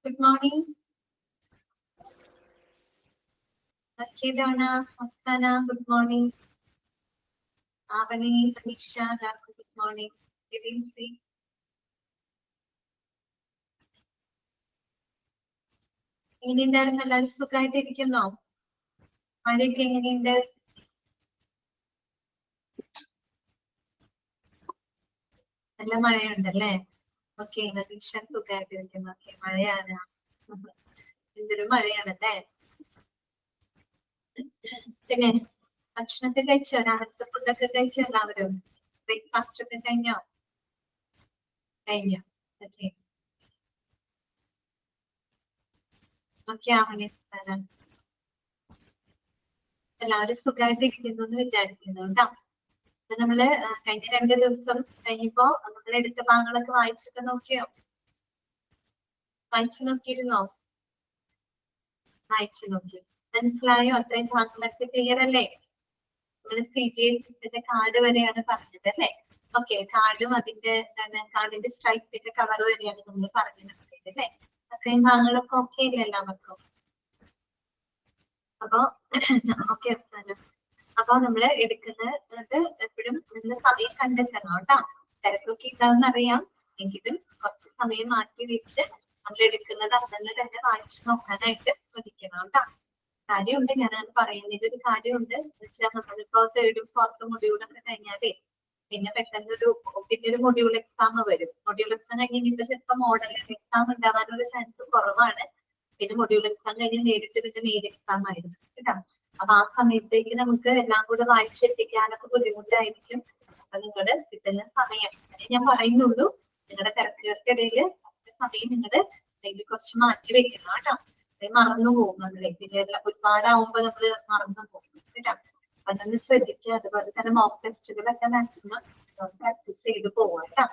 Good morning. Okay, Donna, Oksana, good morning. Avani, Anisha, good morning. Didn't see. എങ്ങനെയുണ്ടായിരുന്നു? എല്ലാവരും സുഖമായിട്ടിരിക്കുന്നോ? മഴയൊക്കെ എങ്ങനെയുണ്ട്? നല്ല മഴയുണ്ടല്ലേ? ഓക്കെ, നദീഷ സുഖമായിട്ടിരിക്കുന്നു. ഓക്കെ, മഴയാണ്. എന്തൊരു മഴയാണല്ലേ? പിന്നെ ഭക്ഷണമൊക്കെ കഴിച്ചോ? രാവിലത്തെ ഫുഡൊക്കെ കഴിച്ചോ എല്ലാവരും? ബ്രേക്ക്ഫാസ്റ്റ് ഒക്കെ കഴിഞ്ഞോ? കഴിഞ്ഞു. ഓക്കെ. ഓക്കെ, ആവണേ സ്ഥലം. എല്ലാവരും സുഖമായിട്ടിരിക്കുന്നു എന്ന് വിചാരിക്കുന്നു കേട്ടോ. അപ്പൊ നമ്മള് കഴിഞ്ഞ 2 ദിവസം കഴിഞ്ഞപ്പോ നമ്മൾ എടുത്ത ഭാഗങ്ങളൊക്കെ വായിച്ചിട്ട് നോക്കിയോ? വായിച്ചു നോക്കിയിരുന്നോ? വായിച്ചു നോക്കി. മനസ്സിലായോ? അത്രയും ഭാഗങ്ങളൊക്കെ ക്ലിയർ അല്ലേ? നമ്മള് CGS കാർഡ് വരെയാണ് പറഞ്ഞത് അല്ലേ? ഓക്കെ, കാർഡും അതിന്റെ എന്താണ് കാർഡിന്റെ സ്ട്രൈപ്പിന്റെ കളർ വരെയാണ് നമ്മൾ പറഞ്ഞത് അല്ലേ? അത്രയും ഭാഗങ്ങളൊക്കെ ഓക്കെ അല്ലേ എല്ലാവർക്കും? അപ്പൊ ഓക്കെ അവസാനം. അപ്പൊ നമ്മള് എടുക്കുന്നത് എപ്പോഴും നല്ല സമയം കണ്ടെത്തണം കേട്ടോ. തിരക്കൊക്കെ ഉണ്ടാവുന്ന അറിയാം, എങ്കിലും കുറച്ച് സമയം മാറ്റി വെച്ച് നമ്മൾ എടുക്കുന്നത് അതെല്ലാം തന്നെ വായിച്ചു നോക്കാനായിട്ട് ശ്രമിക്കണം കേട്ടോ. കാര്യമുണ്ട്, ഞാനത് പറയുന്നത് ഒരു കാര്യമുണ്ട്. വെച്ചാൽ നമ്മളിപ്പോ 3rd, 4th മൊഡ്യൂളൊക്കെ കഴിഞ്ഞാലേ പിന്നെ പെട്ടെന്നൊരു മൊഡ്യൂൾ എക്സാം വരും. മൊഡ്യൂൾ എക്സാം കഴിഞ്ഞിട്ട് ചിലപ്പോൾ മോഡൽ എക്സാം ഉണ്ടാവാനുള്ള ചാൻസ് കുറവാണ്. പിന്നെ മൊഡ്യൂൾ എക്സാം കഴിഞ്ഞ് നേരിട്ട് പിന്നെ മെയിൻ എക്സാം ആയിരുന്നു കേട്ടോ. അപ്പൊ ആ സമയത്തേക്ക് നമുക്ക് എല്ലാം കൂടെ വായിച്ചെത്തിക്കാനൊക്കെ ബുദ്ധിമുട്ടായിരിക്കും. അപ്പൊ നിങ്ങള് കിട്ടുന്ന സമയം ഞാൻ പറയുന്നുള്ളൂ, നിങ്ങളുടെ തിരക്കുകൾക്കിടയിൽ സമയം നിങ്ങളുടെ കുറച്ച് മാറ്റി വെക്കണം കേട്ടോ. മറന്നു പോകും നമ്മളെ. പിന്നെ ഒരുപാടാവുമ്പോ നമ്മള് മറന്നു പോകും കേട്ടോ. അതൊന്ന് ശ്രദ്ധിക്കുക. അതുപോലെ തന്നെ മോക്ക് ടെസ്റ്റുകളൊക്കെ മാക്സിമം പ്രാക്ടീസ് ചെയ്ത് പോവാം കേട്ടോ.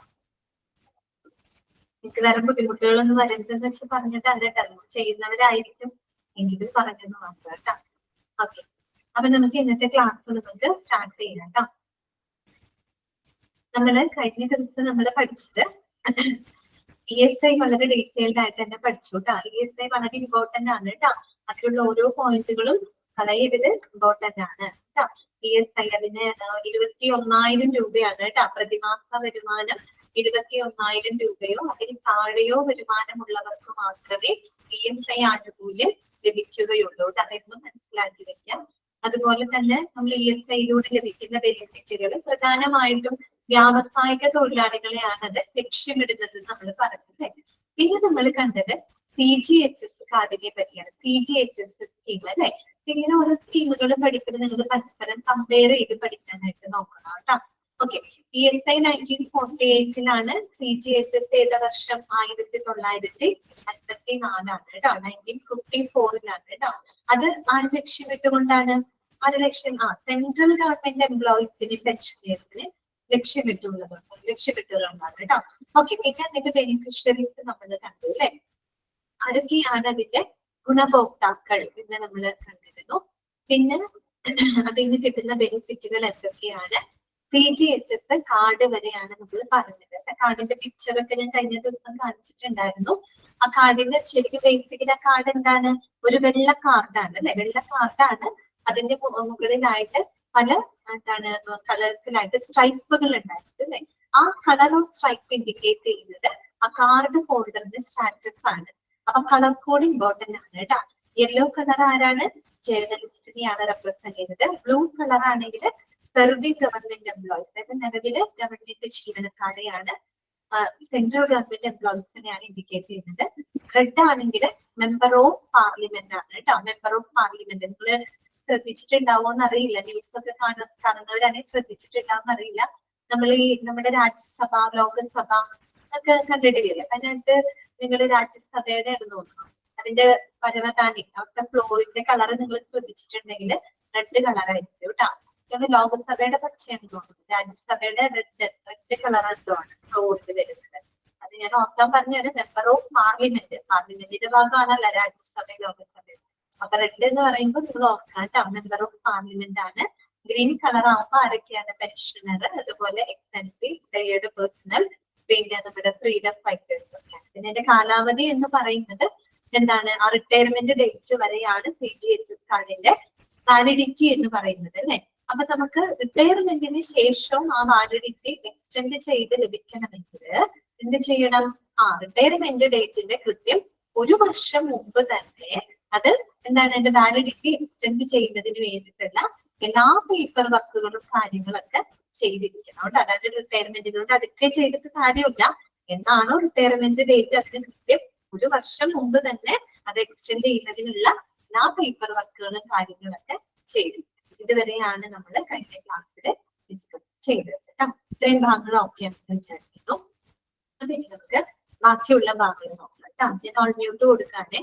എനിക്ക് വേറെ ബുദ്ധിമുട്ടുകളൊന്നും വരരുതെന്ന് വെച്ച് പറഞ്ഞിട്ടല്ല കേട്ടോ. ചെയ്യുന്നവരായിരിക്കും എങ്കിലും പറഞ്ഞെന്ന് മാത്രം കേട്ടോ. ഓക്കെ, അപ്പൊ നമുക്ക് ഇന്നത്തെ ക്ലാസ് നമുക്ക് സ്റ്റാർട്ട് ചെയ്യാം കേട്ടോ. നമ്മള് കഴിഞ്ഞ ദിവസം നമ്മൾ പഠിച്ചത് ESI വളരെ ഡീറ്റെയിൽഡ് ആയിട്ട് തന്നെ പഠിച്ചു കേട്ടോ. ESI വളരെ ഇമ്പോർട്ടന്റ് ആണ് കേട്ടോ. അതിലുള്ള ഓരോ പോയിന്റുകളും കളയരുത്, ഇമ്പോർട്ടന്റ് ആണ് കേട്ടോ. ESI അതിന് 21,000 രൂപയാണ് കേട്ടോ. പ്രതിമാസ വരുമാനം 21,000 രൂപയോ അതിന് താഴെയോ വരുമാനമുള്ളവർക്ക് മാത്രമേ ESI ആനുകൂല്യം ലഭിക്കുകയുള്ളൂ. അതെന്നും മനസ്സിലാക്കി വെക്കാം. അതുപോലെ തന്നെ നമ്മൾ ESIയിലൂടെ ലഭിക്കുന്ന ബെനിഫിറ്റുകൾ പ്രധാനമായിട്ടും വ്യാവസായിക തൊഴിലാളികളെയാണ് അത് ലക്ഷ്യമിടുന്നത് നമ്മൾ പറഞ്ഞത്. പിന്നെ നമ്മൾ കണ്ടത് CGHS കാർഡിനെ പറ്റിയാണ്. CGHS സ്കീം അല്ലെ? ഇങ്ങനെ ഓരോ സ്കീമുകളും പഠിക്കുന്നത് നിങ്ങൾ പരസ്പരം കമ്പയർ ചെയ്ത് പഠിക്കാനായിട്ട് നോക്കണം കേട്ടോ. ഓക്കെ, ESI 1948 CGHS ഏത വർഷം 1954 കേട്ടോ. 1954 കേട്ടോ. അത് ആര് ലക്ഷ്യമിട്ടുകൊണ്ടാണ്? സെൻട്രൽ ഗവൺമെന്റ് എംപ്ലോയീസിന് പെൻഷനേഴ്സിന് ലക്ഷ്യമിട്ടുള്ളതാണ് കേട്ടോ. ഓക്കെ, പിന്നെ അതിന്റെ ബെനിഫിഷ്യറീസ് നമ്മൾ കണ്ടു അല്ലെ? ആരൊക്കെയാണ് അതിന്റെ ഗുണഭോക്താക്കൾ എന്ന് നമ്മൾ കണ്ടിരുന്നു. പിന്നെ അതിന് കിട്ടുന്ന ബെനിഫിറ്റുകൾ എന്തൊക്കെയാണ്? CGHS കാർഡ് വരെയാണ് നമ്മൾ പറഞ്ഞത്. കാർഡിന്റെ പിക്ചറൊക്കെ ഞാൻ കഴിഞ്ഞ ദിവസം കാണിച്ചിട്ടുണ്ടായിരുന്നു. ആ കാർഡിന്റെ ശരിക്കും ബേസിക്കലി ആ കാർഡ് എന്താണ്? ഒരു വെള്ള കാർഡാണ് അല്ലെ? വെള്ള കാർഡാണ്. അതിന്റെ മുകളിലായിട്ട് പല കളേഴ്സിലായിട്ട് സ്ട്രൈപ്പുകൾ ഉണ്ടായിരുന്നു അല്ലെ? ആ കളർ ഓഫ് സ്ട്രൈപ്പ് ഇൻഡിക്കേറ്റ് ചെയ്യുന്നത് ആ കാർഡ് ഹോൾഡറിന്റെ സ്റ്റാറ്റസ് ആണ്. അപ്പൊ കളർ കോഡ് ഇമ്പോർട്ടന്റ് ആണ് കേട്ടോ. യെല്ലോ കളർ ആരാണ്? ജേർണലിസ്റ്റിനെയാണ് റെപ്രസെന്റ് ചെയ്യുന്നത്. ബ്ലൂ കളർ ആണെങ്കിൽ സെർവിംഗ് ഗവൺമെന്റ് എംപ്ലോയീസ്, അതായത് നിലവിലെ ഗവൺമെന്റ് ജീവനക്കാരെയാണ്, സെൻട്രൽ ഗവൺമെന്റ് എംപ്ലോയീസിനെയാണ് ഇൻഡിക്കേറ്റ് ചെയ്യുന്നത്. റെഡ് ആണെങ്കിൽ മെമ്പർ ഓഫ് പാർലമെന്റ് ആണ് കേട്ടോ. മെമ്പർ ഓഫ് പാർലമെന്റ് നിങ്ങള് ശ്രദ്ധിച്ചിട്ടുണ്ടാവോന്ന് അറിയില്ല. ന്യൂസ് ഒക്കെ കാണുന്നവരാണെങ്കിൽ ശ്രദ്ധിച്ചിട്ടുണ്ടാവും അറിയില്ല. നമ്മൾ ഈ നമ്മുടെ രാജ്യസഭ, ലോകസഭ ഒക്കെ കണ്ടിട്ടില്ലേ? അതിനകത്ത് നിങ്ങൾ രാജ്യസഭയുടെ തോന്നുന്നു അതിന്റെ പരവതാനി അവിടുത്തെ ഫ്ലോറിന്റെ കളർ നിങ്ങൾ ശ്രദ്ധിച്ചിട്ടുണ്ടെങ്കിൽ റെഡ് കളറായിരിക്കും കേട്ടോ. ലോകസഭയുടെ പച്ചയാണ് തോന്നുന്നു. രാജ്യസഭയുടെ റെഡ് കളർ എന്താണ് ഫ്ലോറിൽ വരുന്നത്. അത് ഞാൻ ഓർക്കാൻ പറഞ്ഞത് മെമ്പർ ഓഫ് പാർലമെന്റ്, പാർലമെന്റിന്റെ ഭാഗമാണല്ലോ രാജ്യസഭ, ലോകസഭ. അപ്പൊ റെഡ് എന്ന് പറയുമ്പോൾ നിങ്ങൾ ഓർക്കാം കേട്ടോ, മെമ്പർ ഓഫ് പാർലമെന്റ് ആണ്. ഗ്രീൻ കളർ ആവുമ്പോൾ ആരൊക്കെയാണ്? പെൻഷനർ, അതുപോലെ എക്സെൻട്രി, റിട്ടയേർഡ് പേഴ്സണൽ, പിന്നെ നമ്മുടെ ഫ്രീഡം ഫൈറ്റേഴ്സ് ഒക്കെയാണ്. പിന്നെ അതിന്റെ കാലാവധി എന്ന് പറയുന്നത് എന്താണ് ആ റിട്ടയർമെന്റ് ഡേറ്റ് വരെയാണ് CGHS കാർഡിന്റെ വാലിഡിറ്റി എന്ന് പറയുന്നത് അല്ലെ. അപ്പൊ നമുക്ക് റിട്ടയർമെന്റിന് ശേഷം ആ വാലിഡിറ്റി എക്സ്റ്റെൻഡ് ചെയ്ത് ലഭിക്കണമെങ്കിൽ എന്ത് ചെയ്യണം? റിട്ടയർമെന്റ് ഡേറ്റിന്റെ കൃത്യം 1 വർഷം മുമ്പ് തന്നെ അത് എന്താണ് അതിന്റെ വാലിഡിറ്റി എക്സ്റ്റെൻഡ് ചെയ്യുന്നതിന് വേണ്ടിയിട്ടുള്ള എല്ലാ പേപ്പർ വർക്കുകളും കാര്യങ്ങളൊക്കെ ചെയ്തിരിക്കണം. അതുകൊണ്ട് അതായത് റിട്ടയർമെന്റിനോട് അടുക്കെ ചെയ്തിട്ട് കാര്യമില്ല. എന്നാണോ റിട്ടയർമെന്റ് ഡേറ്റ് അതിന് കൃത്യം 1 വർഷം മുമ്പ് തന്നെ അത് എക്സ്റ്റെൻഡ് ചെയ്യുന്നതിനുള്ള എല്ലാ പേപ്പർ വർക്കുകളും കാര്യങ്ങളൊക്കെ ചെയ്തിരിക്കണം. ഇതുവരെയാണ് നമ്മൾ കഴിഞ്ഞ ക്ലാസ്സിൽ ഡിസ്കസ് ചെയ്തത് കേട്ടോ. ഇത്രയും ഭാഗങ്ങൾ ഓക്കെ ആണെന്ന് വിചാരിക്കുന്നു. അതെ, നമുക്ക് ബാക്കിയുള്ള ഭാഗങ്ങൾ നോക്കാം കേട്ടോ. ഞാൻ ഓൾ മ്യൂട്ട് കൊടുക്കാനേ.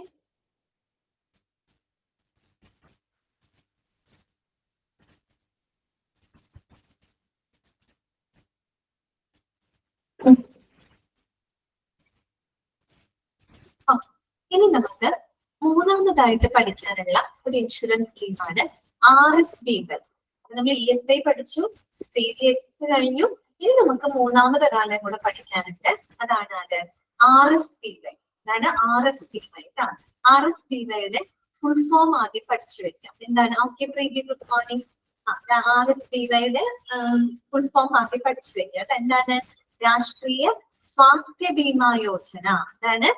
ഇനി നമുക്ക് മൂന്നാമതായിട്ട് പഠിക്കാനുള്ള ഒരു ഇൻഷുറൻസ് സ്കീമാണ് RSBY. നമ്മൾ ESI പഠിച്ചു, CGHS കഴിഞ്ഞു. ഇനി നമുക്ക് മൂന്നാമത് ഒരാളെ കൂടെ പഠിക്കാനുണ്ട്. അതാണ് ആര്? RSBY. അതാണ് RSBY. RSBYയുടെ ഫുൾ ഫോം ആദ്യം പഠിച്ചു വെക്കാം. എന്താണ്? ഓക്കെ പ്രീതി, ഗുഡ് മോർണിംഗ്. RSBYയുടെ ഫുൾ ഫോം ആദ്യം പഠിച്ചു വെക്കാം. എന്താണ്? രാഷ്ട്രീയ സ്വാസ്ഥ്യ ബീമാ യോജന. അതാണ്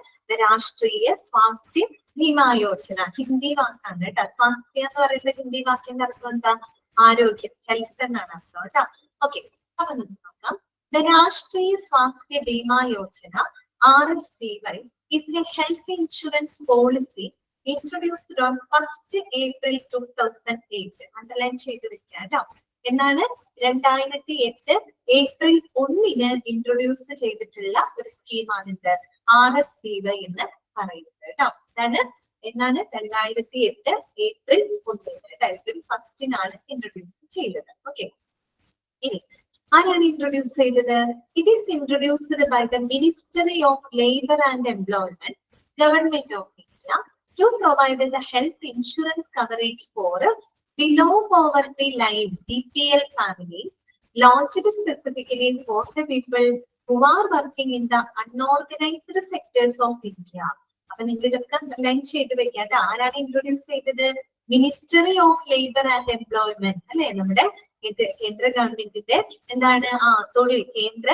രാഷ്ട്രീയ സ്വാസ്ഥ്യ ബീമാ യോജന. ഹിന്ദി വാക്കാണ് കേട്ടോ. സ്വാസ്ഥ്യ എന്ന് പറയുന്നത് ഹിന്ദി വാക്കിന്റെ അർത്ഥം എന്താ? ആരോഗ്യം, ഹെൽത്ത് എന്നാണ് അർത്ഥം കേട്ടോ. ഓക്കെ, അപ്പൊ നമുക്ക് നോക്കാം. ദ രാഷ്ട്രീയ Swasthya Bima Yojana RSBY is a health insurance policy introduced on 1st April 2008. Underline ചെയ്ത് വെക്കാം കേട്ടോ. എന്നാണ് 2008 ഏപ്രിൽ 1 ഇൻട്രൊഡ്യൂസ് ചെയ്തിട്ടുള്ള ഒരു സ്കീമാണിത് RSBY എന്ന് പറയുന്നത് കേട്ടോ. അതാണ് എന്നാണ് 2008 ഏപ്രിൽ 1, ഏപ്രിൽ 1 ഇൻട്രൊഡ്യൂസ് ചെയ്തത്. ഓക്കെ, ഇനി ആരാണ് ഇൻട്രൊഡ്യൂസ് ചെയ്തത്? It is introduced by the ministry of labour and employment, government of India, to provide the health insurance coverage for below poverty line BPL families, launched specifically for the people who are working in the unorganized sectors of India. അപ്പൊ നിങ്ങൾ ഇതൊക്കെ line ചെയ്ത് വെക്കാതെ ആരാണ് introduce ചെയ്തത്? Ministry of labour and employment അല്ലെ, നമ്മുടെ കേന്ദ്ര ഗവൺമെന്റിന്റെ എന്താണ് കേന്ദ്ര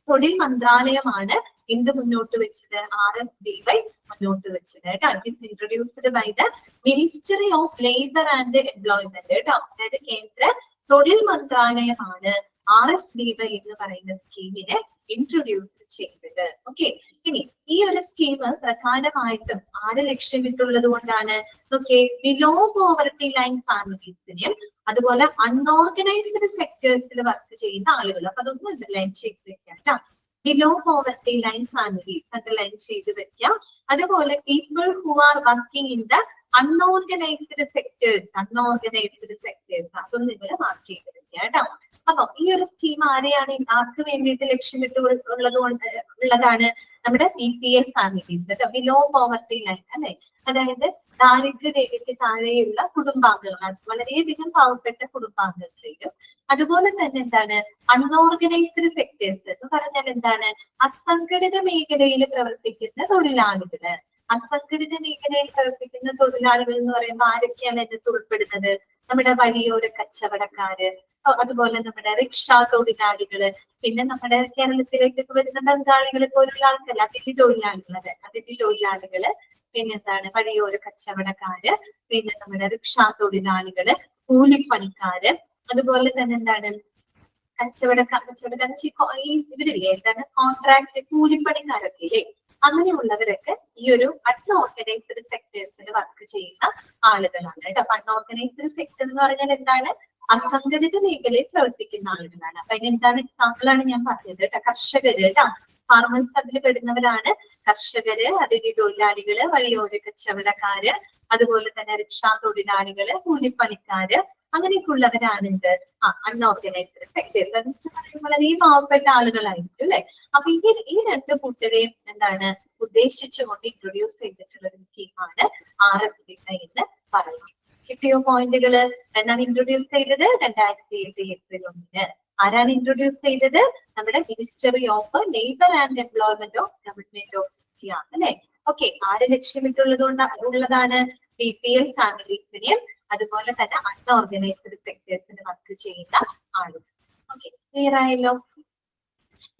തൊഴിൽ മന്ത്രാലയമാണ് എന്ത് മുന്നോട്ട് വെച്ചത്? RSBY മുന്നോട്ട് വെച്ചത് കേട്ടോ. It is introduced by the ministry of labour and employment കേട്ടോ. അതായത് കേന്ദ്ര തൊഴിൽ മന്ത്രാലയമാണ് RSBY എന്ന് പറയുന്ന സ്കീമിനെ ഇൻട്രൊഡ്യൂസ് ചെയ്തത്. ഓക്കെ, ഇനി ഈ ഒരു സ്കീം പ്രധാനമായിട്ടും ആരെ ലക്ഷ്യമിട്ടുള്ളത് കൊണ്ടാണ്? ഓക്കെ, ബിലോ പോവർട്ടി ലൈൻ ഫാമിലീസിനെയും അതുപോലെ അൺഓർഗനൈസ്ഡ് സെക്ടേഴ്സിൽ വർക്ക് ചെയ്യുന്ന ആളുകൾ. അപ്പൊ അതൊന്നും അണ്ടർലൈൻ ചെയ്ത് വെക്കാം കേട്ടോ. Below poverty line families underline ചെയ്ത് വെക്കാം. അതുപോലെ people who are working in the unorganised sectors, അതൊന്നും നിങ്ങൾ മാർക്ക് ചെയ്ത് വെക്കാം കേട്ടോ. അപ്പൊ ഈ ഒരു സ്കീം ആരെയാണ്, ആർക്ക് വേണ്ടിയിട്ട് ഉള്ളതാണ്? നമ്മുടെ BPL families, below poverty line അല്ലെ. അതായത് ദാരിദ്ര്യരേഖയ്ക്ക് താഴെയുള്ള കുടുംബാംഗങ്ങൾ, വളരെയധികം പാവപ്പെട്ട കുടുംബാംഗങ്ങളെയും അതുപോലെ തന്നെ എന്താണ് അൺഓർഗനൈസ്ഡ് സെക്ടേഴ്സ് എന്ന് പറഞ്ഞാൽ എന്താണ്? അസംഘടിത മേഖലയിൽ പ്രവർത്തിക്കുന്ന തൊഴിലാളികള്. അസംഘടിത മേഖലയിൽ പ്രവർത്തിക്കുന്ന തൊഴിലാളികൾ എന്ന് പറയുമ്പോൾ ആരൊക്കെയാണ് ഇതിൽ ഉൾപ്പെടുന്നത്? നമ്മുടെ വഴിയോര കച്ചവടക്കാര്, അതുപോലെ നമ്മുടെ റിക്ഷാ തൊഴിലാളികള്, പിന്നെ നമ്മുടെ കേരളത്തിലേക്കൊക്കെ വരുന്ന ബംഗാളികളെ പോലുള്ള ആൾക്കല്ല, അതിഥി തൊഴിലാളികള്, പിന്നെന്താണ് വഴിയോര കച്ചവടക്കാര്, പിന്നെ നമ്മുടെ റിക്ഷാ തൊഴിലാളികള്, കൂലിപ്പണിക്കാര്, അതുപോലെ തന്നെ എന്താണ് ഇവരില്ലേ എന്താണ് കോൺട്രാക്ട് കൂലിപ്പണിക്കാരൊക്കെ ഇല്ലേ, അങ്ങനെയുള്ളവരൊക്കെ ഈ ഒരു അൺഓർഗനൈസ്ഡ് സെക്ടേഴ്സിൽ വർക്ക് ചെയ്യുന്ന ആളുകളാണ് കേട്ടോ. അപ്പൊ അൺഓർഗനൈസ്ഡ് സെക്ടർ എന്ന് പറഞ്ഞാൽ എന്താണ്? അസംഘടിത മേഖലയിൽ പ്രവർത്തിക്കുന്ന ആളുകളാണ്. അപ്പൊ അതിനെന്താണ് എക്സാമ്പിളാണ് ഞാൻ പറഞ്ഞത് കേട്ടോ. കർഷകര് കേട്ടോ, ഫാർമേഴ്സ് അതിൽ പെടുന്നവരാണ് കർഷകര്, അതിഥി തൊഴിലാളികള്, വഴിയോര കച്ചവടക്കാര്, അതുപോലെ തന്നെ റിക്ഷാ തൊഴിലാളികള്, കൂലിപ്പണിക്കാര്, അങ്ങനെയൊക്കെ ഉള്ളവരാണ് എന്ത് അൺഓർഗനൈസ്ഡ് സെക്ടേഴ്സ്. എന്ന് വെച്ചാൽ വളരെ പാവപ്പെട്ട ആളുകളായിരിക്കും അല്ലെ. അപ്പൊ ഈ രണ്ട് കൂട്ടരെയും എന്താണ് ഉദ്ദേശിച്ചുകൊണ്ട് ഇൻട്രൊഡ്യൂസ് ചെയ്തിട്ടുള്ള ഒരു സ്കീമാണ് RSBY എന്ന് പറയുന്നത്. കിട്ടിയോ പോയിന്റുകള്? എന്നാണ് ഇൻട്രൊഡ്യൂസ് ചെയ്തത്? 2008 ഏപ്രിൽ 1. ആരാണ് ഇൻട്രൊഡ്യൂസ് ചെയ്തത്? നമ്മുടെ ministry of labour and employment of government of India അല്ലെ. ഓക്കെ, ആരെ ഉള്ളതാണ് BPL ഫാമിലീസിനെയും അതുപോലെ തന്നെ അൺഓർഗനൈസ്ഡ് സെക്ടേഴ്സിന് വർക്ക് ചെയ്യുന്ന ആളുകൾ. ഓക്കെ, ക്ലിയർ ആയല്ലോ?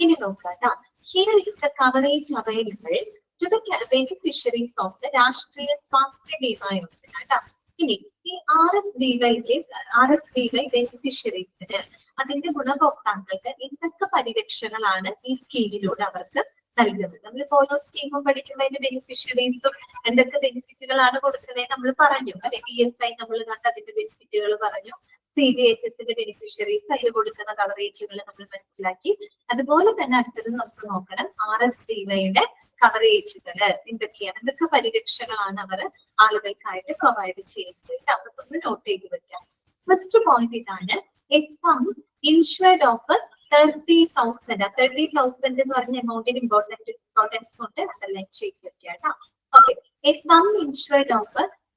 ഇനി നോക്കാം. Here is the coverage available to the beneficiaries of the രാഷ്ട്രീയ സ്വാസ്ഥ്യ ബീമാ യോജന. ഇനി ഈ RSBY ബെനിഫിഷ്യറീസിന് അതിന്റെ ഗുണഭോക്താക്കൾക്ക് എന്തൊക്കെ പരിരക്ഷകളാണ് ഈ സ്കീമിലൂടെ അവർക്ക് നൽകുന്നത്? നമ്മൾ ഓരോ സ്കീമും പഠിക്കുമ്പോൾ അതിന്റെ ബെനിഫിഷ്യറീസും എന്തൊക്കെ ബെനിഫിറ്റുകളാണ് കൊടുക്കുന്നത് നമ്മൾ പറഞ്ഞു അല്ലെ. PSI നമ്മൾ കണ്ട അതിന്റെ ബെനിഫിറ്റുകൾ പറഞ്ഞു, CBHSന്റെ ബെനിഫിഷ്യറീസ് അതിൽ കൊടുക്കുന്ന കവറേജുകൾ നമ്മൾ മനസ്സിലാക്കി. അതുപോലെ തന്നെ അടുത്തത് നമുക്ക് നോക്കണം RSBYയുടെ കവറേജുകൾ എന്തൊക്കെയാണ്, എന്തൊക്കെ പരിരക്ഷകളാണ് അവർ ആളുകൾക്കായിട്ട് പ്രൊവൈഡ് ചെയ്യുന്നത്. അതൊക്കെ ഒന്ന് നോട്ട് ചെയ്ത് വെക്കാം. ഫസ്റ്റ് പോയിന്റ് ഇതാണ്, a sum insured of 30,000. 30,000 എന്ന് പറഞ്ഞ എമൗണ്ടിന് ഇമ്പോർട്ടൻസ് ഉണ്ട്, അതെല്ലാം ചെയ്ത് വെക്കാം. Okay, a sum insured of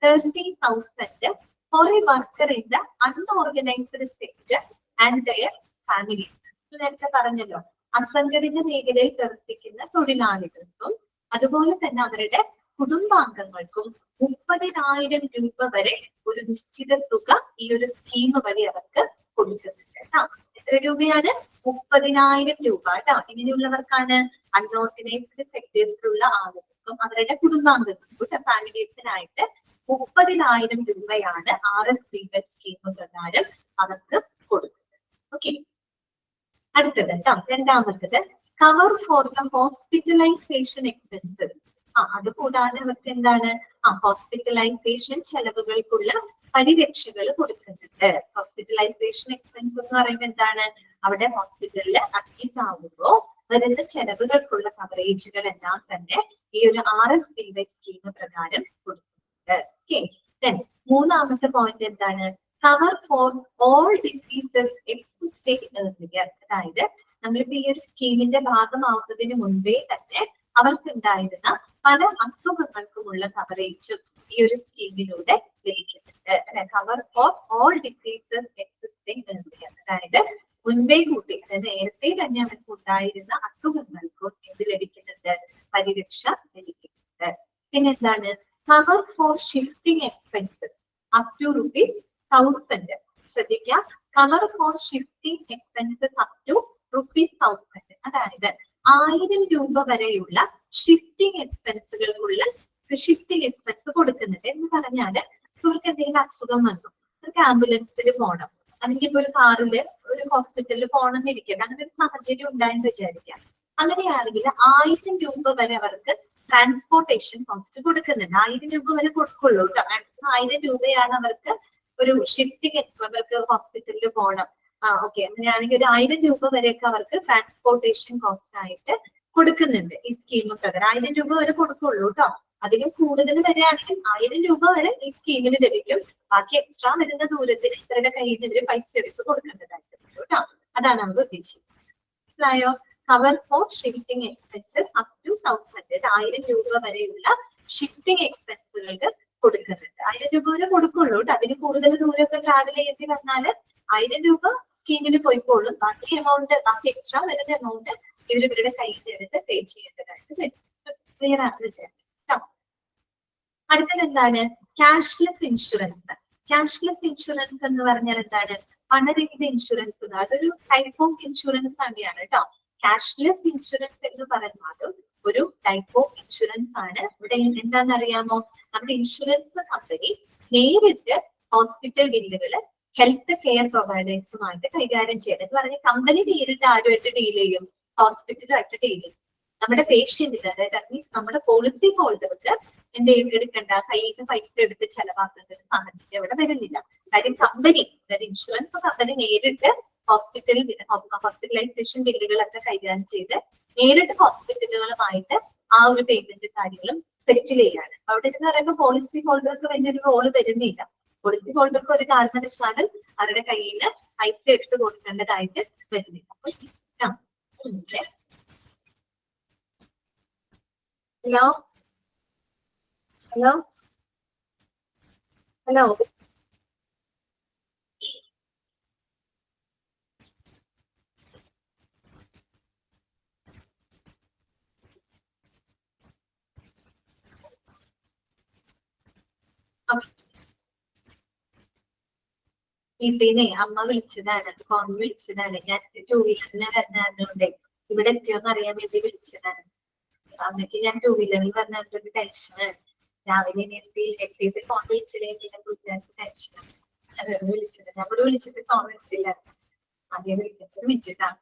30,000 for a worker in the unorganized sector and their families. നേരത്തെ പറഞ്ഞല്ലോ, അസംഘടിത മേഖലയിൽ പ്രവർത്തിക്കുന്ന തൊഴിലാളികൾക്കും അതുപോലെ തന്നെ അവരുടെ കുടുംബാംഗങ്ങൾക്കും 30,000 രൂപ വരെ ഒരു നിശ്ചിത തുക ഈ ഒരു സ്കീം വഴി അവർക്ക് കൊടുക്കുന്നുണ്ട് കേട്ടോ. എത്ര രൂപയാണ്? 30,000 രൂപ കേട്ടോ. ഇങ്ങനെയുള്ളവർക്കാണ് അൺഓർഗനൈസ്ഡ് സെക്ടേഴ്സിലുള്ള ആളുകൾക്കും അവരുടെ കുടുംബാംഗങ്ങൾക്കും ഫാമിലീസിനായിട്ട് 30,000 രൂപയാണ് RSBY സ്കീം പ്രകാരം അവർക്ക് കൊടുക്കുന്നത്. ഓക്കെ, അടുത്തത് കേട്ടോ, രണ്ടാമത്തത് cover for the hospitalisation expenses. അത് കൂടാതെ അവർക്ക് എന്താണ് ഹോസ്പിറ്റലൈസേഷൻ ചെലവുകൾക്കുള്ള പരിരക്ഷകൾ കൊടുക്കുന്നുണ്ട്. ഹോസ്പിറ്റലൈസേഷൻ എക്സ്പെൻസ് എന്ന് പറയുമ്പോൾ എന്താണ്, അവിടെ ഹോസ്പിറ്റലിൽ അഡ്മിറ്റ് ആവുമ്പോൾ വരുന്ന ചെലവുകൾക്കുള്ള കവറേജുകൾ എല്ലാം തന്നെ ഈ ഒരു RSBY സ്കീം പ്രകാരം കൊടുക്കുന്നുണ്ട്. ഓക്കെ, മൂന്നാമത്തെ പോയിന്റ് എന്താണ്, cover for all diseases existing earlier. അതായത് നമ്മളിപ്പോ ഈ ഒരു സ്കീമിന്റെ ഭാഗമാവുന്നതിന് മുൻപേ തന്നെ അവർക്ക് ഉണ്ടായിരുന്ന പല അസുഖങ്ങൾക്കുമുള്ള കവറേജും ഈ ഒരു സ്കീമിലൂടെ ലഭിക്കുന്നുണ്ട്. Cover for all diseases existing earlier, അതായത് മുൻപേ കൂട്ടി, അതായത് നേരത്തെ തന്നെ അവർക്ക് ഉണ്ടായിരുന്ന അസുഖങ്ങൾക്കും എന്ത് ലഭിക്കുന്നുണ്ട്, പരിരക്ഷ ലഭിക്കുന്നുണ്ട്. പിന്നെന്താണ്, cover for shifting expenses up to ₹1000. ശ്രദ്ധിക്കുക, cover for shifting expenses up to ₹1000. അതായത് 1000 രൂപ വരെയുള്ള ഷിഫ്റ്റിംഗ് എക്സ്പെൻസ് കൊടുക്കുന്നുണ്ട്. എന്ന് പറഞ്ഞാല് ഇവർക്ക് എന്തെങ്കിലും അസുഖം വന്നു, അവർക്ക് ആംബുലൻസിൽ പോകണം, അല്ലെങ്കിൽ ഇപ്പൊ ഒരു കാറില് ഒരു ഹോസ്പിറ്റലിൽ പോകണം എന്നിരിക്കട്ടെ, അങ്ങനെ ഒരു സാഹചര്യം ഉണ്ടായെന്ന് വിചാരിക്കാം. അങ്ങനെയാണെങ്കിൽ 1000 രൂപ വരെ അവർക്ക് ട്രാൻസ്പോർട്ടേഷൻ കോസ്റ്റ് കൊടുക്കുന്നുണ്ട്. 1000 രൂപ വരെ കൊടുക്കുള്ളൂ കേട്ടോ. 1000 രൂപയാണ് അവർക്ക് ഒരു ഷിഫ്റ്റിംഗ് അവർക്ക് ഹോസ്പിറ്റലിൽ പോകണം. ഓക്കെ, അങ്ങനെയാണെങ്കിൽ ഒരു 1000 രൂപ വരെയൊക്കെ അവർക്ക് ട്രാൻസ്പോർട്ടേഷൻ കോസ്റ്റ് ആയിട്ട് കൊടുക്കുന്നുണ്ട് ഈ സ്കീം പ്രകാരം. 1000 രൂപ വരെ കൊടുക്കുള്ളൂ കേട്ടോ. അതിലും കൂടുതൽ വരെയാണെങ്കിൽ 1000 രൂപ വരെ ഈ സ്കീമിന് ലഭിക്കും. ബാക്കി എക്സ്ട്രാ വരുന്ന ദൂരത്തിന് ഇവരുടെ കയ്യിൽ നിന്ന് പൈസ എടുത്ത് കൊടുക്കേണ്ടതായിട്ട് വരും കേട്ടോ. അതാണ് അവർ ഉദ്ദേശിക്കുന്നത്. മനസ്സിലായോ? Cover for shifting expenses up to 1000. 1000 രൂപ വരെയുള്ള ഷിഫ്റ്റിംഗ് എക്സ്പെൻസുകൾക്ക് കൊടുക്കുന്നുണ്ട്. 1000 രൂപ വരെ കൊടുക്കുള്ളൂ. അതിന് കൂടുതൽ ദൂരമൊക്കെ ട്രാവൽ ചെയ്യേണ്ടി വന്നാൽ 1000 രൂപ സ്കീമിന് പോയിക്കോളും. ബാക്കി എക്സ്ട്രാ വരുന്ന എമൗണ്ട് ഇവരുടെ കയ്യിൽ എടുത്ത് പേ ചെയ്യേണ്ടതായിട്ട് വരും. ക്ലിയർ ആണെന്ന് വിചാരിക്കും. അടുത്തത് എന്താണ്, ക്യാഷ്ലെസ് ഇൻഷുറൻസ്. ക്യാഷ്ലെസ് ഇൻഷുറൻസ് എന്ന് പറഞ്ഞാൽ എന്താണ്, പണരഹിത ഇൻഷുറൻസ്. അതൊരു ടൈപ്പ് ഓഫ് ഇൻഷുറൻസ് തന്നെയാണ് കേട്ടോ. ക്യാഷ്ലെസ് ഇൻഷുറൻസ് എന്ന് പറഞ്ഞാലും ഒരു ടൈപ്പ് ഓഫ് ഇൻഷുറൻസ് ആണ്. ഇവിടെ എന്താണെന്ന് അറിയാമോ, നമ്മുടെ ഇൻഷുറൻസ് കമ്പനി നേരിട്ട് ഹോസ്പിറ്റൽ ബില്ലുകൾ ഹെൽത്ത് കെയർ പ്രൊവൈഡേഴ്സുമായിട്ട് കൈകാര്യം ചെയ്യണം. എന്ന് പറഞ്ഞാൽ കമ്പനി നേരിട്ട് ആരുമായിട്ട് ഡീൽ ചെയ്യും, ഹോസ്പിറ്റലുമായിട്ട് ഡീൽ ചെയ്യും. നമ്മുടെ പേഷ്യന്റിന്, അതായത് അറ്റ്ലീസ്റ്റ് നമ്മുടെ പോളിസി ഹോൾഡർക്ക് എന്തെങ്കിലും എടുക്കേണ്ട, കയ്യിൽ നിന്ന് പൈസ എടുത്ത് ചെലവാക്കേണ്ട ഒരു സാഹചര്യം ഇവിടെ വരുന്നില്ല. കാര്യം കമ്പനി, അതായത് ഇൻഷുറൻസ് കമ്പനി നേരിട്ട് ഹോസ്പിറ്റലൈസേഷൻ ബില്ലുകളൊക്കെ കൈകാര്യം ചെയ്ത് നേരിട്ട് ഹോസ്പിറ്റലുകളുമായിട്ട് ആ ഒരു പേയ്മെന്റ് കാര്യങ്ങളും സെറ്റിൽ ചെയ്യാണ്. അവിടെ എന്ന് പറയുമ്പോൾ പോളിസി ഹോൾഡർക്ക് വലിയൊരു റോള് വരുന്നില്ല. പോളിസി ഹോൾഡർക്ക് ഒരു കാരണവശാലും അവരുടെ കയ്യിൽ നിന്ന് പൈസ എടുത്ത് കൊടുക്കേണ്ടതായിട്ട് വരുന്നില്ല. ഹലോ ഹലോ ഹലോ വീട്ടിനെ അമ്മ വിളിച്ചതാണ്, ഫോൺ വിളിച്ചതാണ്. ഞാൻ ടൂ വീലറിനെ വരുന്നതുകൊണ്ട് ഇവിടെ എത്തിയോന്ന് അറിയാൻ വേണ്ടി വിളിച്ചതാണ്. അമ്മയ്ക്ക് ഞാൻ ടൂ വീലറിൽ പറഞ്ഞൊരു ടെൻഷനാണ്. രാവിലെ എത്തിയിട്ട് ഫോൺ വിളിച്ചില്ലെങ്കിൽ വീട്ടുകാർക്ക് ടെൻഷനാണ്. അതാണ് വിളിച്ചത്. ഞാൻ ഇവിടെ വിളിച്ചിട്ട് ഫോൺ എടുത്തില്ല. ആദ്യം വിളിക്കുന്നത് വിളിച്ചിട്ടാണ്.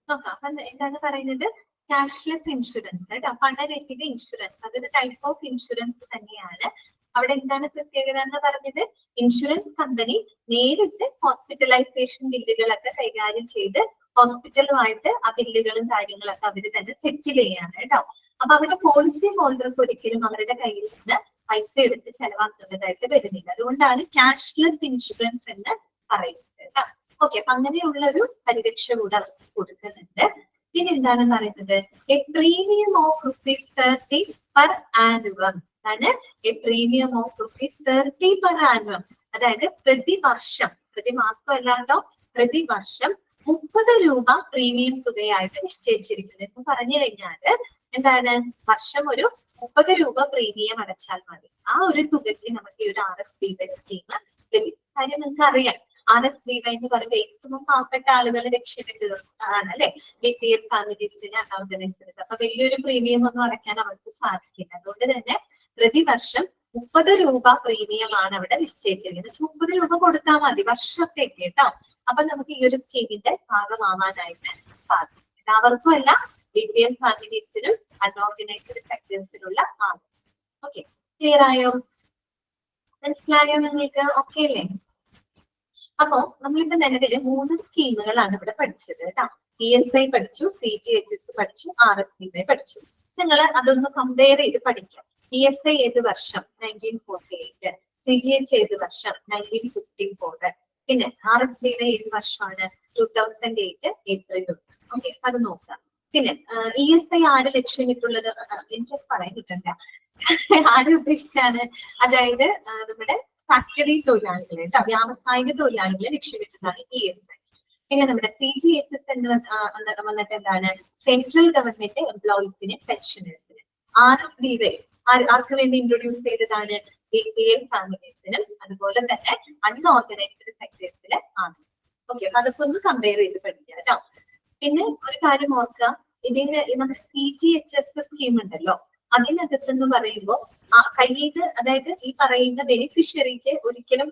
നോക്കാം. അപ്പൊ എന്താണ് പറയുന്നത്? ക്യാഷ്ലെസ് ഇൻഷുറൻസ് കേട്ടോ, പണരഹിത ഇൻഷുറൻസ്, അതൊരു ടൈപ്പ് ഓഫ് ഇൻഷുറൻസ് തന്നെയാണ്. അവിടെ എന്താണ് പ്രത്യേകത എന്ന് പറഞ്ഞത്? ഇൻഷുറൻസ് കമ്പനി നേരിട്ട് ഹോസ്പിറ്റലൈസേഷൻ ബില്ലുകളൊക്കെ കൈകാര്യം ചെയ്ത് ഹോസ്പിറ്റലുമായിട്ട് ആ ബില്ലുകളും കാര്യങ്ങളൊക്കെ അവര് തന്നെ സെറ്റിൽ ചെയ്യാണ് കേട്ടോ. അപ്പൊ അവരുടെ പോളിസി ഹോൾഡർക്ക് ഒരിക്കലും അവരുടെ കയ്യിൽ നിന്ന് പൈസ എടുത്ത് ചെലവാക്കേണ്ടതായിട്ട് വരുന്നില്ല. അതുകൊണ്ടാണ് ക്യാഷ്ലെസ് ഇൻഷുറൻസ് എന്ന് പറയുന്നത് കേട്ടോ. ഓക്കെ, അപ്പൊ അങ്ങനെയുള്ള ഒരു പരിരക്ഷ കൂടെ അവർക്ക് കൊടുക്കുന്നുണ്ട്. പിന്നെ എന്താണ് പറയുന്നത്? A premium of ₹30 per annum ആണ്. A premium of ₹30 per annum, അതായത് പ്രതിവർഷം, പ്രതിമാസം അല്ലാണ്ടോ, പ്രതിവർഷം 30 രൂപ പ്രീമിയം തുകയായിട്ട് നിശ്ചയിച്ചിരിക്കുന്നത്. എന്ന് പറഞ്ഞു കഴിഞ്ഞാല് എന്താണ്? വർഷം ഒരു 30 രൂപ പ്രീമിയം അടച്ചാൽ മതി. ആ ഒരു തുകയ്ക്ക് നമുക്ക് ഈ ഒരു RSP സ്കീം ലഭിക്കും. കാര്യം നിങ്ങൾക്ക് അറിയാം, RSBY എന്ന് പറയുമ്പോൾ ഏറ്റവും പാവപ്പെട്ട ആളുകളെ രക്ഷപ്പെടുന്നത് ആണ് അല്ലെ, BPL ഫാമിലീസിന് ഓർഗനൈസേഴ്സ്. അപ്പൊ വലിയൊരു പ്രീമിയം ഒന്നും അടയ്ക്കാൻ അവർക്ക് സാധിക്കില്ല. അതുകൊണ്ട് തന്നെ പ്രതിവർഷം 30 രൂപ പ്രീമിയം ആണ് അവിടെ നിശ്ചയിച്ചിരിക്കുന്നത്. 30 രൂപ കൊടുത്താൽ മതി വർഷത്തേക്ക് കേട്ടോ. അപ്പൊ നമുക്ക് ഈ ഒരു സ്കീമിന്റെ ഭാഗമാവാനായിട്ട് സാധിക്കും. എല്ലാവർക്കും അല്ല, BPL ഫാമിലീസിനും അൺഓർഗനൈസ്ഡ് സെക്ടേഴ്സിലുള്ള ആണ്. ഓക്കെ, ക്ലിയർ ആയോ? മനസ്സിലായോ നിങ്ങൾക്ക്? ഓക്കെ അല്ലേ? അപ്പോ നമ്മളിവിടെ നിലവിൽ 3 സ്കീമുകളാണ് ഇവിടെ പഠിച്ചത് കേട്ടോ. ESI പഠിച്ചു, CGHS പഠിച്ചു, RSBY പഠിച്ചു. നിങ്ങൾ അതൊന്ന് കമ്പയർ ചെയ്ത് പഠിക്കാം. ESI ഏത് വർഷം? 1948. CGH ഏത് വർഷം? 1954. പിന്നെ RSBY ഏത് വർഷമാണ്? 2008 ഏപ്രിൽ. ഓക്കെ, അത് നോക്കാം. പിന്നെ ESI ആര് ലക്ഷ്യമിട്ടുള്ളത്? എനിക്ക് പറയാൻ കിട്ടണ്ട. ആര് ഉദ്ദേശിച്ചാണ്? അതായത് നമ്മുടെ ഫാക്ടറി തൊഴിലാളികളെ കേട്ടോ, വ്യാവസായിക തൊഴിലാളികളെ ലക്ഷ്യമിട്ടുന്നതാണ് ESI. പിന്നെ നമ്മുടെ CGHS എന്ന് വന്നിട്ട് എന്താണ്? സെൻട്രൽ ഗവൺമെന്റ് എംപ്ലോയീസിന്, പെൻഷനേഴ്സിന്. RSBY ആർക്ക് വേണ്ടി ഇൻട്രൊഡ്യൂസ് ചെയ്തതാണ്? BPL ഫാമിലീസിനും അതുപോലെ തന്നെ അൺഓർഗനൈസ്ഡ് സെക്ടേഴ്സിന് ആണ്. ഓക്കെ, അപ്പൊ അതൊക്കെ ഒന്ന് കമ്പയർ ചെയ്ത് പഠിക്കുക കേട്ടോ. പിന്നെ ഒരു കാര്യം ഓർക്കുക, ഇതിന് നമ്മുടെ CGHS സ്കീം ഉണ്ടല്ലോ, അതിനകത്തെന്ന് പറയുമ്പോൾ കയ്യിൽ, അതായത് ഈ പറയുന്ന ബെനിഫിഷ്യറിക്ക് ഒരിക്കലും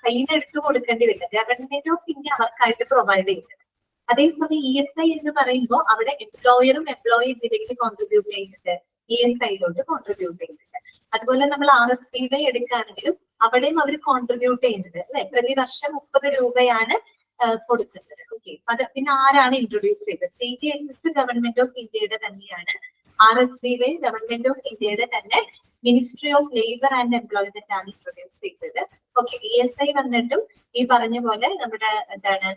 കയ്യിൽ എടുത്തു കൊടുക്കേണ്ടി വരില്ല. ഗവൺമെന്റ് ഓഫ് ഇന്ത്യ അവർക്കായിട്ട് പ്രൊവൈഡ് ചെയ്യുന്നത്. അതേസമയം ESI എന്ന് പറയുമ്പോൾ അവിടെ എംപ്ലോയറും എംപ്ലോയി ഇതിലേക്ക് കോൺട്രിബ്യൂട്ട് ചെയ്യുന്നുണ്ട്, ESIയിലോട്ട് കോൺട്രിബ്യൂട്ട് ചെയ്യുന്നുണ്ട്. അതുപോലെ നമ്മൾ RSBY എടുക്കുകയാണെങ്കിലും അവിടെയും അവർ കോൺട്രിബ്യൂട്ട് ചെയ്യുന്നത് അല്ലെ. പ്രതിവർഷം 30 രൂപയാണ് കൊടുക്കുന്നത്. ഓക്കെ, അത് പിന്നെ ആരാണ് ഇൻട്രൊഡ്യൂസ് ചെയ്തത്? CGHS ഗവൺമെന്റ് ഓഫ് ഇന്ത്യയുടെ തന്നെയാണ്. RSBY ഗവൺമെന്റ് ഓഫ് ഇന്ത്യയുടെ തന്നെ ministry of labour and employment ആണ് ഇൻട്രൊഡ്യൂസ് ചെയ്തത്. ഓക്കെ, ESI വന്നിട്ടും ഈ പറഞ്ഞ പോലെ നമ്മുടെ എന്താണ്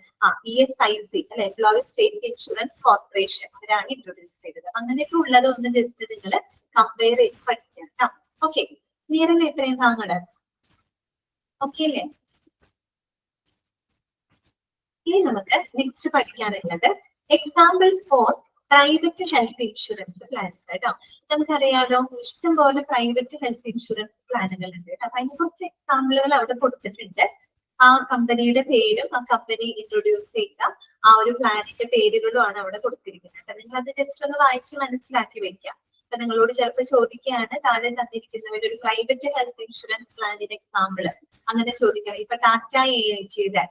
ESIC അല്ലെ, എംപ്ലോയീസ് സ്റ്റേറ്റ് ഇൻഷുറൻസ് കോർപ്പറേഷൻ, അവരാണ് ഇൻട്രൊഡ്യൂസ് ചെയ്തത്. അങ്ങനെയൊക്കെ ഉള്ളത് ഒന്ന് ജസ്റ്റ് നിങ്ങൾ കമ്പയർ ചെയ്ത് പഠിക്കാം കേട്ടോ. ഓക്കെ, ക്ലിയർ അല്ലേ ഇത്രയും ഭാഗങ്ങള്? ഓക്കെ അല്ലേ? ഇനി നമുക്ക് നെക്സ്റ്റ് പഠിക്കാനുള്ളത് examples for private health insurance plans കേട്ടോ. നമുക്കറിയാലോ, ഇഷ്ടംപോലെ പ്രൈവറ്റ് ഹെൽത്ത് ഇൻഷുറൻസ് പ്ലാനുകൾ ഉണ്ട് കേട്ടോ. അപ്പൊ അതിന് കുറച്ച് എക്സാമ്പിളുകൾ അവിടെ കൊടുത്തിട്ടുണ്ട്. ആ കമ്പനിയുടെ പേരും ആ കമ്പനി ഇൻട്രൊഡ്യൂസ് ചെയ്ത ആ ഒരു പ്ലാനിന്റെ പേരുകളുമാണ് അവിടെ കൊടുത്തിരിക്കുന്നത്. നിങ്ങൾ അത് ജസ്റ്റ് ഒന്ന് വായിച്ച് മനസ്സിലാക്കി വെക്കാം. അപ്പൊ നിങ്ങളോട് ചിലപ്പോൾ ചോദിക്കുകയാണ്, താഴെ തന്നിരിക്കുന്നവർ ഒരു പ്രൈവറ്റ് ഹെൽത്ത് ഇൻഷുറൻസ് പ്ലാനിന്റെ എക്സാമ്പിൾ അങ്ങനെ ചോദിക്കാം. ഇപ്പൊ ടാറ്റ AIGയുടെ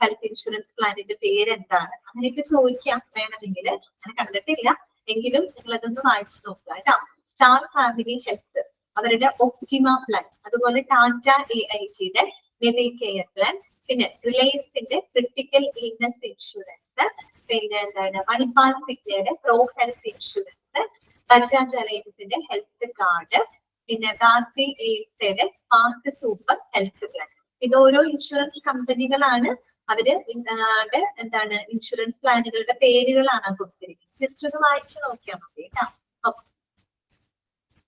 ഹെൽത്ത് ഇൻഷുറൻസ് പ്ലാനിന്റെ പേര് എന്താണ്, അങ്ങനെയൊക്കെ ചോദിക്കാം വേണമെങ്കിൽ. അങ്ങനെ കണ്ടിട്ടില്ല എങ്കിലും നിങ്ങൾ അതൊന്ന് വായിച്ചു നോക്കുക കേട്ടോ. സ്റ്റാർ ഫാമിലി ഹെൽത്ത് അവരുടെ ഒപ്റ്റിമ പ്ലാൻ, അതുപോലെ ടാറ്റ AIGയുടെ മെഡിക്കെയർ പ്ലാൻ, പിന്നെ റിലയൻസിന്റെ ക്രിട്ടിക്കൽ ഇൽനെസ് ഇൻഷുറൻസ്, പിന്നെ എന്താണ് മണിപ്പാൽ സിഗ്നയുടെ പ്രോ ഹെൽത്ത് ഇൻഷുറൻസ്, ബജാജ് അലയൻസിന്റെ ഹെൽത്ത് കാർഡ്, പിന്നെ ഭാരതി എയ്ഡ്സിന്റെ സ്മാർട്ട് സൂപ്പർ ഹെൽത്ത് പ്ലാൻ. ഇത് ഓരോ ഇൻഷുറൻസ് കമ്പനികളാണ്, അവര് എന്താണ് ഇൻഷുറൻസ് പ്ലാനുകളുടെ പേരുകളാണ് കൊടുത്തിരിക്കുന്നത്. ജസ്റ്റ് ഒന്ന് വായിച്ചു നോക്കിയാൽ മതി കേട്ടോ. ഓക്കെ,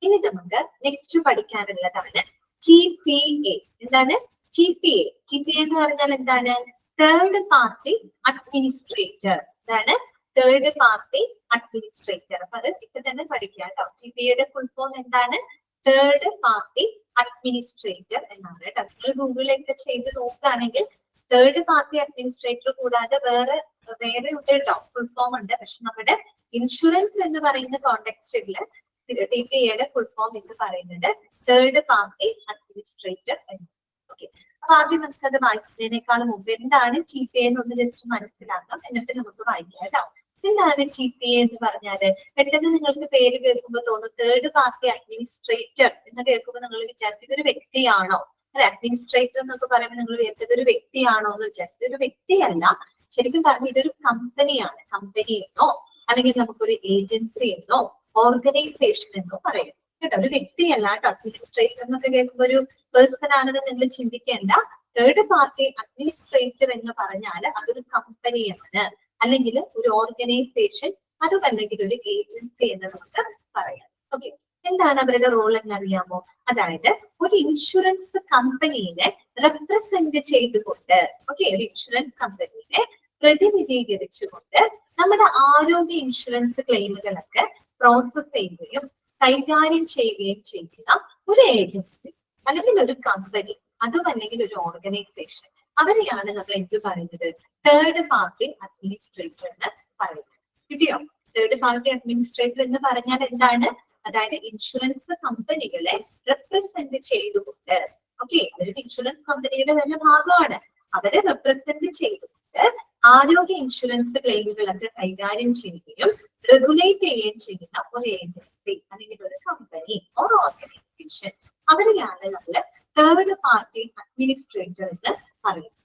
ഇനി നമുക്ക് നെക്സ്റ്റ് പഠിക്കാനുള്ളതാണ് TPA. എന്താണ് TPA? TPA എന്ന് പറഞ്ഞാൽ എന്താണ്? Third party administrator. എന്താണ്? Third party administrator. അപ്പൊ അത് ഇപ്പൊ തന്നെ പഠിക്കാം കേട്ടോ. TPA ഫുൾ ഫോം എന്താണ്? തേർഡ് പാർട്ടി അഡ്മിനിസ്ട്രേറ്റർ എന്നാണ് കേട്ടോ. നിങ്ങൾ ഗൂഗിളിലൊക്കെ ചെയ്ത് നോക്കുകയാണെങ്കിൽ തേർഡ് പാർട്ടി അഡ്മിനിസ്ട്രേറ്റർ കൂടാതെ വേറെ ഉണ്ട് കേട്ടോ, ഫുൾ ഫോം ഉണ്ട്. പക്ഷെ നമ്മുടെ ഇൻഷുറൻസ് എന്ന് പറയുന്ന കോണ്ടെക്സ്റ്റില് TPA ഫുൾ ഫോം എന്ന് പറയുന്നത് തേർഡ് പാർട്ടി അഡ്മിനിസ്ട്രേറ്റർ എന്ന്. ഓക്കെ, അപ്പൊ ആദ്യം നമുക്കത് വായിക്കുന്നതിനേക്കാളും മുമ്പ് എന്താണ് TPA എന്നൊന്ന് ജസ്റ്റ് മനസ്സിലാക്കാം, എന്നിട്ട് നമുക്ക് വായിക്കാം കേട്ടോ. എന്താണ് TPA എന്ന് പറഞ്ഞാല്? പെട്ടെന്ന് നിങ്ങൾക്ക് പേര് കേൾക്കുമ്പോൾ തോന്നും തേർഡ് പാർട്ടി അഡ്മിനിസ്ട്രേറ്റർ എന്ന് കേൾക്കുമ്പോൾ നിങ്ങൾ വിചാരിക്കും ഇതൊരു വ്യക്തിയാണോ? അല്ലെ, അഡ്മിനിസ്ട്രേറ്റർ എന്നൊക്കെ പറയുമ്പോൾ നിങ്ങൾ വിചാരിച്ചത് ഒരു വ്യക്തിയാണോ എന്ന് വിചാരിച്ചത്. ഇതൊരു വ്യക്തിയല്ല, ശരിക്കും പറഞ്ഞാൽ ഇതൊരു കമ്പനിയാണ്. കമ്പനി എന്നോ അല്ലെങ്കിൽ നമുക്കൊരു ഏജൻസി എന്നോ ഓർഗനൈസേഷൻ എന്നോ പറയും കേട്ടോ. ഒരു വ്യക്തിയല്ല കേട്ടോ. അഡ്മിനിസ്ട്രേറ്റർ എന്നൊക്കെ കേൾക്കുമ്പോൾ ഒരു പേഴ്സൺ ആണെന്ന് നിങ്ങൾ ചിന്തിക്കേണ്ട. തേർഡ് പാർട്ടി അഡ്മിനിസ്ട്രേറ്റർ എന്ന് പറഞ്ഞാൽ അതൊരു കമ്പനിയാണ്, അല്ലെങ്കിൽ ഒരു ഓർഗനൈസേഷൻ, അതുമല്ലെങ്കിൽ ഒരു ഏജൻസി എന്ന് നമുക്ക് പറയാം. ഓക്കെ, എന്താണ് അവരുടെ റോൾ എന്നറിയാമോ? അതായത് ഒരു ഇൻഷുറൻസ് കമ്പനീനെ റെപ്രസെന്റ് ചെയ്തുകൊണ്ട്, ഓക്കെ, ഒരു ഇൻഷുറൻസ് കമ്പനീനെ പ്രതിനിധീകരിച്ചുകൊണ്ട് നമ്മുടെ ആരോഗ്യ ഇൻഷുറൻസ് ക്ലെയിമുകളൊക്കെ പ്രോസസ് ചെയ്യുകയും കൈകാര്യം ചെയ്യുകയും ചെയ്യുന്ന ഒരു ഏജൻസി അല്ലെങ്കിൽ ഒരു കമ്പനി, അതുമല്ലെങ്കിൽ ഒരു ഓർഗനൈസേഷൻ, അവരെയാണ് നമ്മൾ എന്ത് പറയുന്നത്? തേർഡ് പാർട്ടി അഡ്മിനിസ്ട്രേറ്റർ എന്ന് പറയുന്നത്. കിട്ടിയോ? തേർഡ് പാർട്ടി അഡ്മിനിസ്ട്രേറ്റർ എന്ന് പറഞ്ഞാൽ എന്താണ്? അതായത് ഇൻഷുറൻസ് കമ്പനികളെ റെപ്രസെന്റ് ചെയ്തുകൊണ്ട്, ഓക്കെ, അതൊരു ഇൻഷുറൻസ് കമ്പനിയുടെ തന്നെ ഭാഗമാണ്. അവരെ റെപ്രസെന്റ് ചെയ്തുകൊണ്ട് ആരോഗ്യ ഇൻഷുറൻസ് ക്ലെയിമുകളൊക്കെ കൈകാര്യം ചെയ്യുകയും റെഗുലേറ്റ് ചെയ്യുകയും ചെയ്യുന്ന ഒരു ഏജൻസി അല്ലെങ്കിൽ ഒരു കമ്പനി ഓർ ഓർഗനൈസേഷൻ, അവരെയാണ് നമ്മൾ തേർഡ് പാർട്ടി അഡ്മിനിസ്ട്രേറ്റർ എന്ന് പറയുന്നത്.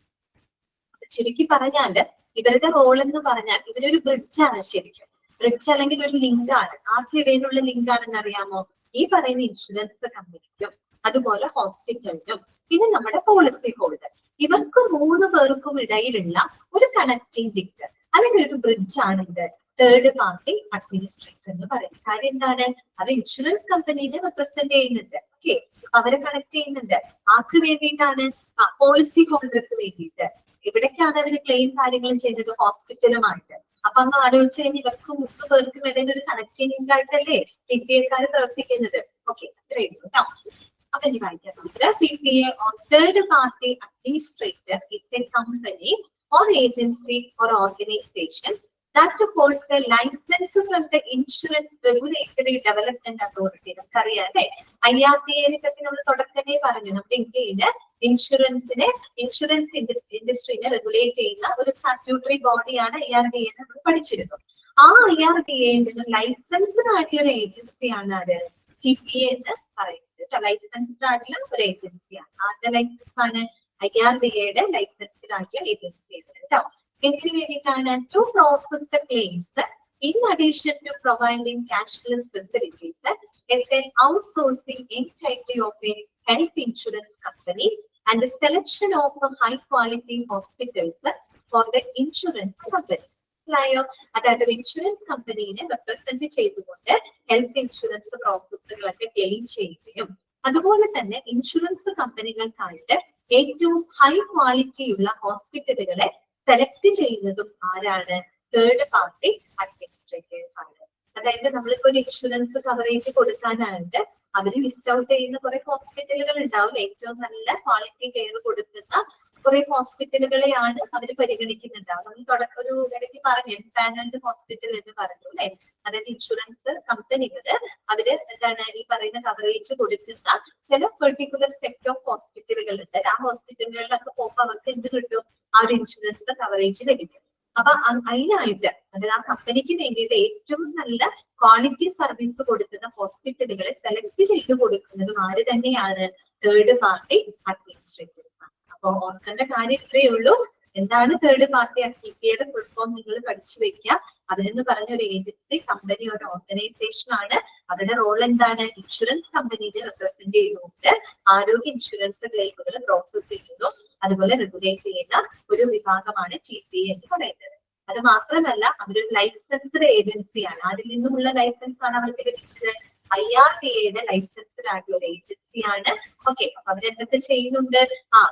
ശരിക്കും പറഞ്ഞാല് ഇവരുടെ റോൾ എന്ന് പറഞ്ഞാൽ ഇവരൊരു ബ്രിഡ്ജാണ്. ശരിക്കും ബ്രിഡ്ജ് അല്ലെങ്കിൽ ഒരു ലിങ്ക് ആണ്. ആർക്കിടയിലുള്ള ലിങ്ക് ആണെന്ന് അറിയാമോ? ഈ പറയുന്ന ഇൻഷുറൻസ് കമ്പനിക്കും അതുപോലെ ഹോസ്പിറ്റലിനും പിന്നെ നമ്മുടെ പോളിസി ഹോൾഡർ, ഇവർക്ക് മൂന്ന് പേർക്കും ഇടയിലുള്ള ഒരു കണക്റ്റിംഗ് ലിങ്ക് അല്ലെങ്കിൽ ഒരു ബ്രിഡ്ജ് ആണ് ഇത് തേർഡ് പാർട്ടി അഡ്മിനിസ്ട്രേറ്റർ എന്ന് പറയുന്നത്. കാര്യം എന്താണ്? അത് ഇൻഷുറൻസ് കമ്പനീനെ റെപ്രസെന്റ് ചെയ്യുന്നുണ്ട്. ഓക്കെ, അവരെ കണക്ട് ചെയ്യുന്നുണ്ട്. ആർക്ക് വേണ്ടിയിട്ടാണ്? പോളിസി ഹോൾഡർക്ക് വേണ്ടിയിട്ട്. എവിടേക്കാണ് അവർ ക്ലെയിം കാര്യങ്ങളും ചെയ്യുന്നത്? ഹോസ്പിറ്റലുമായിട്ട്. അപ്പൊ അങ്ങ് ആലോചിച്ച് കഴിഞ്ഞാൽ ഇവർക്ക് മൂന്ന് പേർക്കും ഇടയിൽ ഒരു കണക്റ്റിംഗ് ലിങ്ക് ആയിട്ടല്ലേ TPA പ്രവർത്തിക്കുന്നത്. ഓക്കെ, അത്രയേ ഉള്ളൂ കേട്ടോ. അപ്പൊ ഇനി വായിക്കാം നമുക്ക്. TPA or third party administrator is a company or agency or organization that holds a license from the Insurance Regulatory Development Authority. നമുക്കറിയാം അല്ലെ, IRDA പറ്റി നമ്മൾ തുടക്കമേ പറഞ്ഞു. നമ്മുടെ ഇന്ത്യയില് ഇൻഷുറൻസ് ഇൻഡസ്ട്രീനെ റെഗുലേറ്റ് ചെയ്യുന്ന ഒരു സ്റ്റാറ്റ്യൂട്ടറി ബോഡിയാണ് IRDA എന്ന് നമ്മൾ പഠിച്ചിരുന്നു. ആ IRDAയിൽ നിന്ന് ലൈസൻസ്ഡ് ആക്കിയ ഒരു ഏജൻസിയാണ് അത് TPA എന്ന് പറയുന്നത്. ലൈസൻസ്ഡ് ആയിട്ടുള്ള ഒരു ഏജൻസിയാണ്. ആരുടെ ലൈസൻസ് ആണ്? IRDAയുടെ ലൈസൻസ്ഡ് ആക്കിയ ഏജൻസിയാണ് കേട്ടോ. എന്തിനു വേണ്ടിയിട്ടാണ്? To process the claims in addition to providing cashless facilities as an outsourcing entity of a health insurance company and the selection of high quality hospitals for the insurance company. അതായത് insurance കമ്പനീനെ represent ചെയ്തുകൊണ്ട് health insurance പ്രോസസ്സുകളൊക്കെ claim ചെയ്യുകയും അതുപോലെ തന്നെ insurance കമ്പനികൾക്കായിട്ട് ഏറ്റവും high quality ഉള്ള ഹോസ്പിറ്റലുകളെ select ചെയ്യുന്നതും ആരാണ്? Third party administrators ആണ്. അതായത് നമ്മളിപ്പോ ഒരു ഇൻഷുറൻസ് കവറേജ് കൊടുക്കാനായിട്ട് അവര് ലിസ്റ്റ് ഔട്ട് ചെയ്യുന്ന കുറെ ഹോസ്പിറ്റലുകൾ ഉണ്ടാവും. ഏറ്റവും നല്ല ക്വാളിറ്റി കെയർ കൊടുക്കുന്ന കുറെ ഹോസ്പിറ്റലുകളെയാണ് അവർ പരിഗണിക്കുന്നുണ്ടാവും. ഒരു ഇടയ്ക്ക് പറഞ്ഞു പാനൽഡ് ഹോസ്പിറ്റൽ എന്ന് പറഞ്ഞു അല്ലെ. അതായത് ഇൻഷുറൻസ് കമ്പനികള് അവര് എന്താണ് ഈ പറയുന്ന കവറേജ് കൊടുക്കുന്ന ചില പെർട്ടിക്കുലർ സെറ്റ് ഓഫ് ഹോസ്പിറ്റലുകൾ ഉണ്ട്. ആ ഹോസ്പിറ്റലുകളിലൊക്കെ പോകുമ്പോൾ അവർക്ക് എന്ത് കിട്ടും? ആ ഒരു ഇൻഷുറൻസ് കവറേജ് ലഭിക്കും. അപ്പൊ അതിനായിട്ട് അതായത് ആ കമ്പനിക്ക് വേണ്ടിയിട്ട് ഏറ്റവും നല്ല ക്വാളിറ്റി സർവീസ് കൊടുക്കുന്ന ഹോസ്പിറ്റലുകളെ സെലക്ട് ചെയ്ത് കൊടുക്കുന്നതും ആര് തന്നെയാണ്? തേർഡ് പാർട്ടി അഡ്മിനിസ്ട്രേറ്റേഴ്സ് ആണ്. അപ്പൊ ഓർക്കേണ്ട കാര്യം ഇത്രയേ ഉള്ളൂ. എന്താണ് തേർഡ് പാർട്ടി TPAയുടെ ഫുൾ ഫോം നിങ്ങൾ പഠിച്ചു വെക്കുക. അതിനെന്ന് പറഞ്ഞ ഒരു ഏജൻസി, കമ്പനി, ഒരു ഓർഗനൈസേഷൻ ആണ്. അവരുടെ റോൾ എന്താണ്? ഇൻഷുറൻസ് കമ്പനീനെ റെപ്രസെന്റ് ചെയ്തുകൊണ്ട് ആരോഗ്യ ഇൻഷുറൻസ് ക്ലെയിമുകൾ പ്രോസസ് ചെയ്യുന്നു, അതുപോലെ റെഗുലേറ്റ് ചെയ്യുന്ന ഒരു വിഭാഗമാണ് TPA എന്ന് പറയുന്നത്. അത് മാത്രമല്ല അവരൊരു ലൈസൻസ്ഡ് ഏജൻസിയാണ്. അതിൽ നിന്നുമുള്ള ലൈസൻസ് ആണ് അവർക്ക് ലഭിച്ചത്. IRDAയുടെ ലൈസൻസ്ഡ് ആയിട്ടുള്ള ഒരു ഏജൻസിയാണ്. ഓക്കെ, അപ്പൊ അവരെന്തൊക്കെ ചെയ്യുന്നുണ്ട്?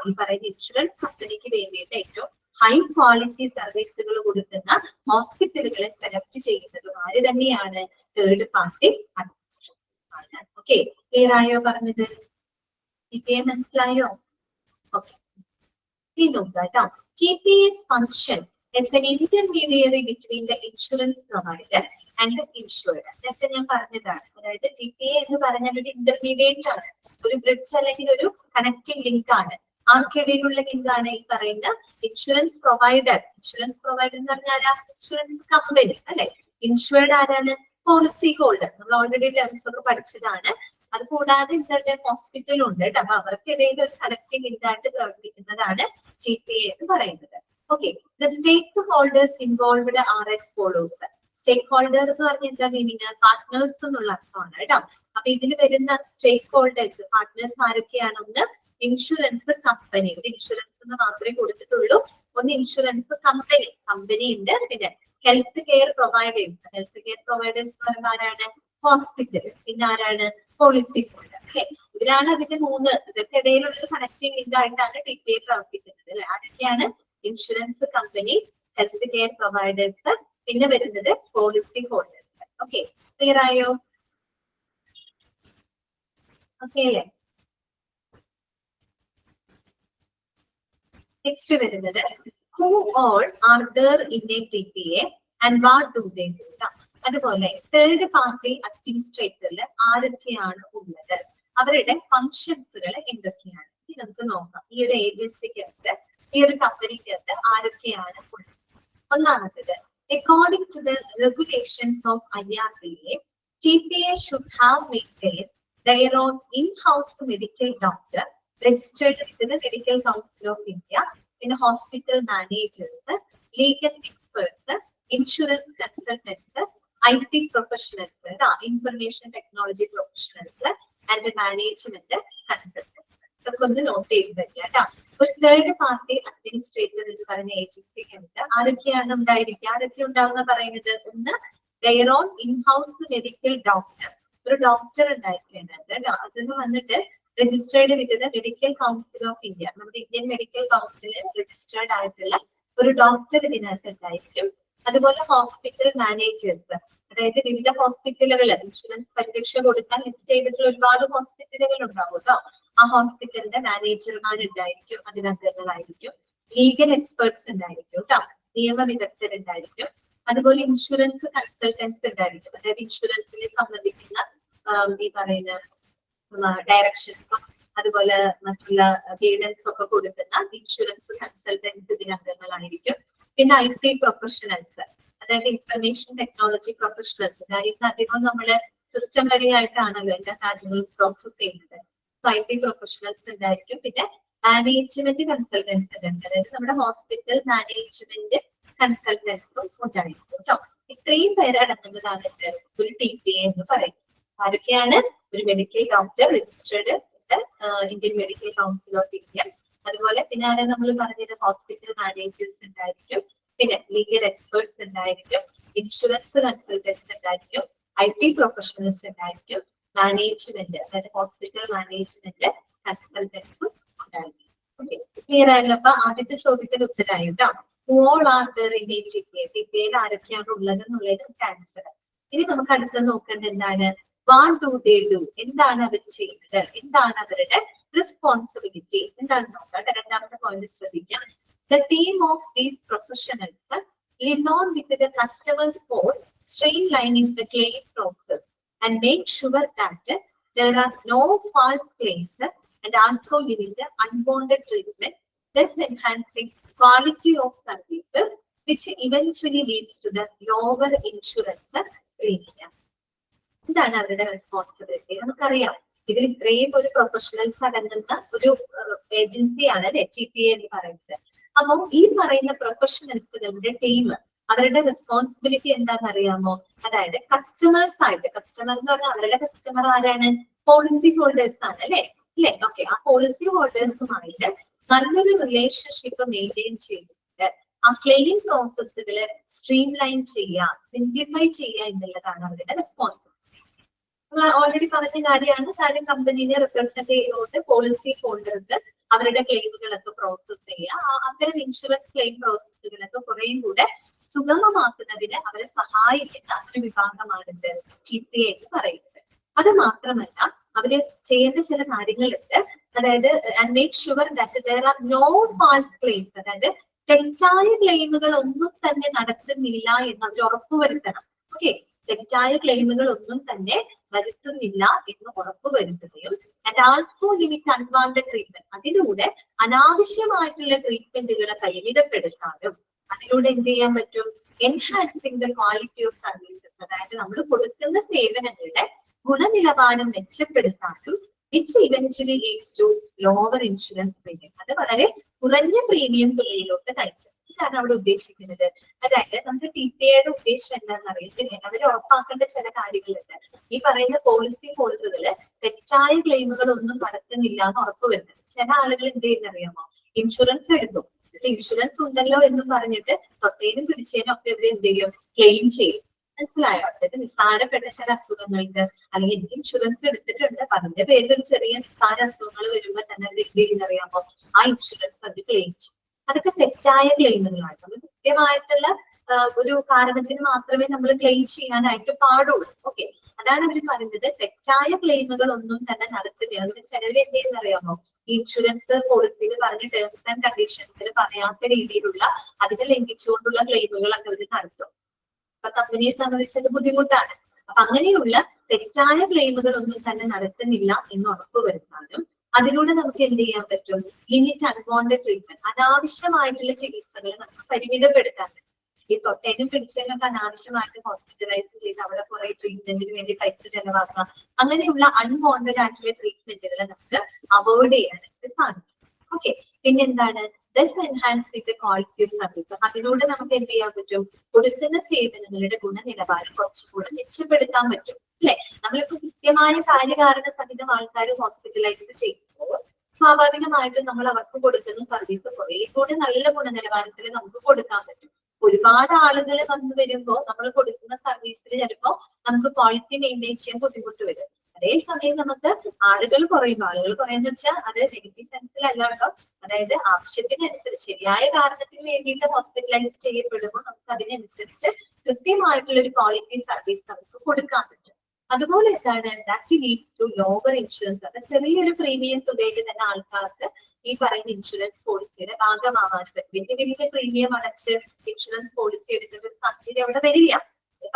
ഈ പറയുന്ന ഇൻഷുറൻസ് കമ്പനിക്ക് വേണ്ടിയിട്ട് ഏറ്റവും ഹൈ ക്വാളിറ്റി സർവീസുകൾ കൊടുക്കുന്ന ഹോസ്പിറ്റലുകളെ സെലക്ട് ചെയ്യുന്നതും ആര് തന്നെയാണ്? തേർഡ് പാർട്ടി അഡ്മിനിസ്ട്രേറ്റർ ആണ്. ഓക്കെ, ക്ലിയർ ആയോ പറഞ്ഞത്? മനസ്സിലായോ? ഓക്കെ, ഇനി നോക്കാം കേട്ടോ. TPA's function as an intermediary between the insurance provider and the insured. നേരത്തെ ഞാൻ പറഞ്ഞതാണ്. അതായത് TPA എന്ന് പറഞ്ഞാൽ ഒരു ഇന്റർമീഡിയറ്റ് ആണ്, ഒരു ബ്രിഡ്ജ് അല്ലെങ്കിൽ ഒരു കണക്റ്റിംഗ് ലിങ്ക് ആണ്. ആർക്കിടയിലുള്ള ലിങ്ക് ആണ് ഈ പറയുന്ന ഇൻഷുറൻസ് പ്രൊവൈഡർ. ഇൻഷുറൻസ് പ്രൊവൈഡർ എന്ന് പറഞ്ഞാൽ ഇൻഷുറൻസ് കമ്പനി അല്ലെ. ഇൻഷുർഡ് ആരാണ്? Policy holder. നമ്മൾ ഓൾറെഡി ടേംസ് ഒക്കെ പഠിച്ചതാണ്. അത് കൂടാതെ ഇന്റർനെറ്റ് ഹോസ്പിറ്റലും ഉണ്ട്. അപ്പൊ അവർക്കിടയിൽ ഒരു കണക്റ്റിംഗ് ലിങ്ക് ആയിട്ട് പ്രവർത്തിക്കുന്നതാണ് TPA എന്ന് പറയുന്നത്. Okay, the stakeholders involved are as follows. Stakeholder എന്ന് പറഞ്ഞാൽ എന്താ മീനിങ്? പാർട്ട്നേഴ്സ് എന്നുള്ള അർത്ഥമാണ് കേട്ടോ. അപ്പൊ ഇതിൽ വരുന്ന സ്റ്റേക്ക് ഹോൾഡേഴ്സ് പാർട്ട്നേഴ്സ് ആരൊക്കെയാണ്? ഒന്ന് ഇൻഷുറൻസ് കമ്പനി, ഒരു ഇൻഷുറൻസ് എന്ന് മാത്രമേ കൊടുത്തിട്ടുള്ളൂ. ഒന്ന് ഇൻഷുറൻസ് കമ്പനി ഉണ്ട്. പിന്നെ health care providers. Health care providers എന്ന് പറയുമ്പോൾ ആരാണ്? ഹോസ്പിറ്റൽ. പിന്നെ ആരാണ്? Policy holder. അല്ലെ, ഇവരാണ് അതിന്റെ മൂന്ന്. ഇതൊക്കെ ഇടയിലുള്ള കണക്റ്റിംഗ് ലിങ്ക് ആയിട്ടാണ് TPA പ്രവർത്തിക്കുന്നത് അല്ലെ. അതൊക്കെയാണ് insurance company, health care providers, പിന്നെ വരുന്നത് പോളിസി ഹോൾഡേഴ്സ്. ഓക്കെ, ക്ലിയർ ആയോ? ഓക്കെ അല്ലേ? നെക്സ്റ്റ് വരുന്നത് who all are there in a TPA and what do they do? അതുപോലെ തേർഡ് പാർട്ടി അഡ്മിനിസ്ട്രേറ്ററിൽ ആരൊക്കെയാണ് ഉള്ളത്? അവരുടെ ഫങ്ഷൻസുകൾ എന്തൊക്കെയാണ്? ഇനി നമുക്ക് നോക്കാം. ഈ ഒരു ഏജൻസിക്കകത്ത്, ഈ ഒരു കമ്പനിക്കകത്ത് ആരൊക്കെയാണ് ഉള്ളത്? ഒന്നാമത്തത്, according to the regulations of IRDA, TPA should have maintained their own in-house medical doctor registered with the Medical Council of India, in hospital managers, legal experts, insurance consultants, IT professionals, information technology professionals, and management consultants. ഇതൊക്കെ ഒന്ന് not ചെയ്ത് തരിക. ഒരു third party administrator എന്ന് പറയുന്ന ഏജൻസിക്കകത്ത് ആരൊക്കെയാണ് ഉണ്ടായിരിക്കുക? ആരൊക്കെ ഉണ്ടാവുന്ന പറയുന്നത്? ഒന്ന്, their own in-house medical doctor, ഒരു ഡോക്ടർ ഉണ്ടായിരിക്കേണ്ടത്. അതെന്ന് വന്നിട്ട് registered with the medical council of India, നമ്മുടെ ഇന്ത്യൻ മെഡിക്കൽ കൗൺസിലിൽ രജിസ്റ്റേർഡ് ആയിട്ടുള്ള ഒരു ഡോക്ടർ ഇതിനകത്ത് ഉണ്ടായിരിക്കും. അതുപോലെ ഹോസ്പിറ്റൽ മാനേജേഴ്സ്, അതായത് വിവിധ ഹോസ്പിറ്റലുകൾ ഇൻഷുറൻസ് പരിരക്ഷ കൊടുക്കാൻ ലിസ്റ്റ് ചെയ്തിട്ടുള്ള ഒരുപാട് ഹോസ്പിറ്റലുകൾ ഉണ്ടാവും കേട്ടോ. ആ ഹോസ്പിറ്റലിന്റെ മാനേജർമാരുണ്ടായിരിക്കും, അതിനകങ്ങളായിരിക്കും. ലീഗൽ എക്സ്പേർട്സ് ഉണ്ടായിരിക്കും കേട്ടോ, നിയമ വിദഗ്ധരുണ്ടായിരിക്കും. അതുപോലെ ഇൻഷുറൻസ് കൺസൾട്ടൻസ് ഉണ്ടായിരിക്കും, അതായത് ഇൻഷുറൻസിനെ സംബന്ധിക്കുന്ന ഈ പറയുന്ന ഡയറക്ഷൻസും അതുപോലെ മറ്റുള്ള ഗൈഡൻസ് ഒക്കെ കൊടുക്കുന്ന ഇൻഷുറൻസ് കൺസൾട്ടൻസ് ഇതിനംഗങ്ങളായിരിക്കും. പിന്നെ IT പ്രൊഫഷണൽസ്, അതായത് ഇൻഫർമേഷൻ ടെക്നോളജി പ്രൊഫഷണൽസ്. അതായത് അധികം നമ്മള് സിസ്റ്റം വഴിയായിട്ടാണല്ലോ എല്ലാ കാര്യങ്ങളും പ്രോസസ് ചെയ്യുന്നത്. IT പ്രൊഫഷണൽസ് ഉണ്ടായിരിക്കും. പിന്നെ മാനേജ്മെന്റ് കൺസൾട്ടൻസ് ഉണ്ട്, അതായത് നമ്മുടെ ഹോസ്പിറ്റൽ മാനേജ്മെന്റ് കൺസൾട്ടൻസും ഉണ്ടായിരിക്കും കേട്ടോ. ഇത്രയും പേരടങ്ങുന്നതാണ് ഒരു TPA എന്ന് പറയുന്നത്. ആരൊക്കെയാണ്? ഒരു medical doctor registered Indian medical council of India. അതുപോലെ പിന്നെ ആരെ നമ്മൾ പറഞ്ഞത്? ഹോസ്പിറ്റൽ മാനേജേഴ്സ് ഉണ്ടായിരിക്കും. പിന്നെ ലീഗൽ എക്സ്പേർട്സ് ഉണ്ടായിരിക്കും, ഇൻഷുറൻസ് കൺസൾട്ടൻസ് ഉണ്ടായിരിക്കും, IT പ്രൊഫഷണൽസ് ഉണ്ടായിരിക്കും, മാനേജ്മെന്റ്, അതായത് ഹോസ്പിറ്റൽ മാനേജ്മെന്റ് കൺസൾട്ടൻസും ഉണ്ടായിരിക്കും. ഓക്കെ, ക്ലിയർ ആയല്ലോ? അപ്പൊ ആദ്യത്തെ ചോദ്യത്തിന് ഉത്തരമായി കേട്ടോ. all are there in TPA. TPAയിൽ ആരൊക്കെയാണ് ഉള്ളത് എന്നുള്ളത് ആൻസർ. ഇനി നമുക്ക് അടുത്ത് നോക്കേണ്ടത് എന്താണ്? what do they do? എന്താണ് അവർ ചെയ്യുന്നത്? എന്താണ് അവരുടെ റെസ്പോൺസിബിലിറ്റി? എന്താണ് നോക്കാം. രണ്ടാമത്തെ പോയിന്റ് ശ്രദ്ധിക്കാം. The team of these professionals liaison with the customers for streamlining the claim process and make sure that there are no false claims and also limit unwanted treatment, thus enhancing quality of services, which eventually leads to the lower insurance premium. ഇതാണ് അവരുടെ responsibility. നമുക്കറിയാം ഇതിൽ ഇത്രയും ഒരു professionals അടങ്ങുന്ന ഒരു ഏജൻസിയാണ് TPA എന്ന് പറയുന്നത്. അപ്പൊ ഈ പറയുന്ന പ്രൊഫഷണൽസുകളുടെ ടീം, അവരുടെ റെസ്പോൺസിബിലിറ്റി എന്താണെന്ന് അറിയാമോ? അതായത് കസ്റ്റമേഴ്സ് ആയിട്ട്, കസ്റ്റമർ എന്ന് പറഞ്ഞാൽ അവരുടെ കസ്റ്റമർ ആരാണ്? പോളിസി ഹോൾഡേഴ്സ് ആണ് അല്ലെ? ഓക്കെ, ആ പോളിസി ഹോൾഡേഴ്സുമായിട്ട് നല്ലൊരു റിലേഷൻഷിപ്പ് മെയിൻറ്റെയിൻ ചെയ്തിട്ട് ആ ക്ലെയിം പ്രോസസ്സുകള് സ്ട്രീം ലൈൻ ചെയ്യുക, സിംപ്ലിഫൈ ചെയ്യുക എന്നുള്ളതാണ് അവരുടെ റെസ്പോൺസിബിലിറ്റി. ഓൾറെഡി പറഞ്ഞ കാര്യം കമ്പനീനെ റെപ്രസെന്റ് ചെയ്തുകൊണ്ട് പോളിസി ഹോൾഡേഴ്സ് അവരുടെ ക്ലെയിമുകളൊക്കെ പ്രോസസ് ചെയ്യുക. അത്തരം ഇൻഷുറൻസ് ക്ലെയിം പ്രോസസ്സുകളൊക്കെ കുറേയും കൂടെ സുഗമമാക്കുന്നതിന് അവരെ സഹായിക്കുന്ന ഒരു വിഭാഗമാണിത് TPA എന്ന് പറയുന്നത്. അത് മാത്രമല്ല അവര് ചെയ്യേണ്ട ചില കാര്യങ്ങളുണ്ട്. അതായത് and make sure that there are no false claims, അതായത് തെറ്റായ ക്ലെയിമുകൾ ഒന്നും തന്നെ നടത്തുന്നില്ല എന്ന് അവർ ഉറപ്പുവരുത്തണം. ഓക്കെ, തെറ്റായ ക്ലെയിമുകൾ ഒന്നും തന്നെ വരുത്തുന്നില്ല എന്ന് ഉറപ്പുവരുത്തുകയും and also limit unwanted treatment, അതിലൂടെ അനാവശ്യമായിട്ടുള്ള ട്രീറ്റ്മെന്റുകളെ പരിമിതപ്പെടുത്താനും അതിലൂടെ എന്ത് ചെയ്യാൻ പറ്റും, enhancing the quality of services, അതായത് നമ്മൾ കൊടുക്കുന്ന സേവനങ്ങളുടെ ഗുണനിലവാരം മെച്ചപ്പെടുത്താനും which eventually leads to lower insurance premium. അത് വളരെ കുറഞ്ഞ പ്രീമിയം തുകയിലോട്ട് നയിക്കും. ഇതാണ് അവിടെ ഉദ്ദേശിക്കുന്നത്. അതായത് നമുക്ക് TPAയുടെ ഉദ്ദേശം എന്താണെന്ന് അറിയില്ല, അവർ ഉറപ്പാക്കേണ്ട ചില കാര്യങ്ങളുണ്ട്. ഈ പറയുന്ന പോളിസി ഹോൾഡറുകള് തെറ്റായ ക്ലെയിമുകൾ ഒന്നും നടത്തുന്നില്ല എന്ന് ഉറപ്പുവരുന്നത്. ചില ആളുകൾ എന്ത് ചെയ്യുന്നറിയാമോ, ഇൻഷുറൻസ് എടുക്കും, ഇൻഷുറൻസ് ഉണ്ടല്ലോ എന്നും പറഞ്ഞിട്ട് തൊട്ടേനും പിടിച്ചേനും ഒക്കെ ഇവര് എന്ത് ചെയ്യും, ക്ലെയിം ചെയ്യും. മനസ്സിലായോ? അതായത് നിസ്സാരപ്പെട്ട ചില അസുഖങ്ങൾക്ക് അല്ലെങ്കിൽ എനിക്ക് ഇൻഷുറൻസ് എടുത്തിട്ടുണ്ട്, അപ്പൊ അതിന്റെ പേരിൽ ഒരു ചെറിയ നിസ്സാര അസുഖങ്ങൾ വരുമ്പോൾ തന്നെ അത് എന്ത് ചെയ്യുന്നറിയാമോ, ആ ഇൻഷുറൻസ് അത് ക്ലെയിം ചെയ്യും. അതൊക്കെ തെറ്റായ ക്ലെയിമുകളാണ്. നമ്മൾ കൃത്യമായിട്ടുള്ള ഒരു കാരണത്തിന് മാത്രമേ നമ്മൾ ക്ലെയിം ചെയ്യാനായിട്ട് പാടുള്ളൂ. ഓക്കെ, അതാണ് അവർ പറയുന്നത്. തെറ്റായ ക്ലെയിമുകൾ ഒന്നും തന്നെ നടത്തില്ല. അതിന് ചിലവർ എന്ത് ചെയ്യുന്നറിയാമോ, ഇൻഷുറൻസ് പോളിസിയിൽ പറഞ്ഞ ടേംസ് ആൻഡ് കണ്ടീഷൻസിൽ പറയാത്ത രീതിയിലുള്ള അതിനെ ലംഘിച്ചുകൊണ്ടുള്ള ക്ലെയിമുകളൊക്കെ അവർ നടത്തും. അപ്പൊ കമ്പനിയെ സംബന്ധിച്ചത് ബുദ്ധിമുട്ടാണ്. അപ്പൊ അങ്ങനെയുള്ള തെറ്റായ ക്ലെയിമുകൾ ഒന്നും തന്നെ നടത്തുന്നില്ല എന്ന് ഉറപ്പുവരുത്താനും അതിലൂടെ നമുക്ക് എന്ത് ചെയ്യാൻ പറ്റും, ലിമിറ്റ് അൺവാണ്ടഡ് ട്രീറ്റ്മെന്റ്, അനാവശ്യമായിട്ടുള്ള ചികിത്സകൾ നമുക്ക് പരിമിതപ്പെടുത്താൻ പറ്റും. ഈ തൊട്ടേനും പിടിച്ചതിനൊക്കെ അനാവശ്യമായിട്ട് ഹോസ്പിറ്റലൈസ് ചെയ്ത് അവിടെ കുറെ ട്രീറ്റ്മെന്റിന് വേണ്ടി പൈസ ചെലവാക്കുക, അങ്ങനെയുള്ള അൺവാണ്ടഡ് ആയിട്ടുള്ള ട്രീറ്റ്മെന്റുകൾ നമുക്ക് അവോയ്ഡ് ചെയ്യാനായിട്ട് സാധിക്കും. ഓക്കെ, പിന്നെന്താണ്, thus enhancing the quality of service, അതിലൂടെ നമുക്ക് എന്ത് ചെയ്യാൻ പറ്റും, കൊടുക്കുന്ന സേവനങ്ങളുടെ ഗുണനിലവാരം കുറച്ചുകൂടെ മെച്ചപ്പെടുത്താൻ പറ്റും. അല്ലെ, നമ്മളിപ്പോ കൃത്യമായ കാര്യകാരണ സഹിതം ആൾക്കാർ ഹോസ്പിറ്റലൈസ് ചെയ്യുമ്പോൾ സ്വാഭാവികമായിട്ടും നമ്മൾ അവർക്ക് കൊടുക്കുന്ന സർവീസ് കുറെ കൂടി നല്ല ഗുണനിലവാരത്തിൽ നമുക്ക് കൊടുക്കാൻ പറ്റും. ഒരുപാട് ആളുകൾ വന്നു വരുമ്പോൾ നമ്മൾ കൊടുക്കുന്ന സർവീസിൽ ചിലപ്പോ നമുക്ക് ക്വാളിറ്റി മെയിൻറ്റെയിൻ ചെയ്യാൻ ബുദ്ധിമുട്ട് വരും. അതേസമയം നമുക്ക് ആളുകൾ കുറയുന്ന വെച്ചാൽ അത് നെഗറ്റീവ് സെൻസിലല്ല കേട്ടോ, അതായത് ആവശ്യത്തിനനുസരിച്ച് ശരിയായ കാരണത്തിന് വേണ്ടിയിട്ട് ഹോസ്പിറ്റലൈസ് ചെയ്യപ്പെടുമ്പോൾ നമുക്ക് അതിനനുസരിച്ച് കൃത്യമായിട്ടുള്ള ഒരു ക്വാളിറ്റി സർവീസ് നമുക്ക് കൊടുക്കാൻ പറ്റും. അതുപോലെ എന്താണ്, that leads to lower insurance, അത് ചെറിയൊരു പ്രീമിയം തുകയിൽ തന്നെ ആൾക്കാർക്ക് ഈ പറയുന്ന ഇൻഷുറൻസ് പോളിസിയുടെ ഭാഗമാവാൻ പറ്റും. വലിയ വലിയ പ്രീമിയം അടച്ച് ഇൻഷുറൻസ് പോളിസി എടുക്കുന്ന ഒരു സാഹചര്യം അവിടെ വരില്ല.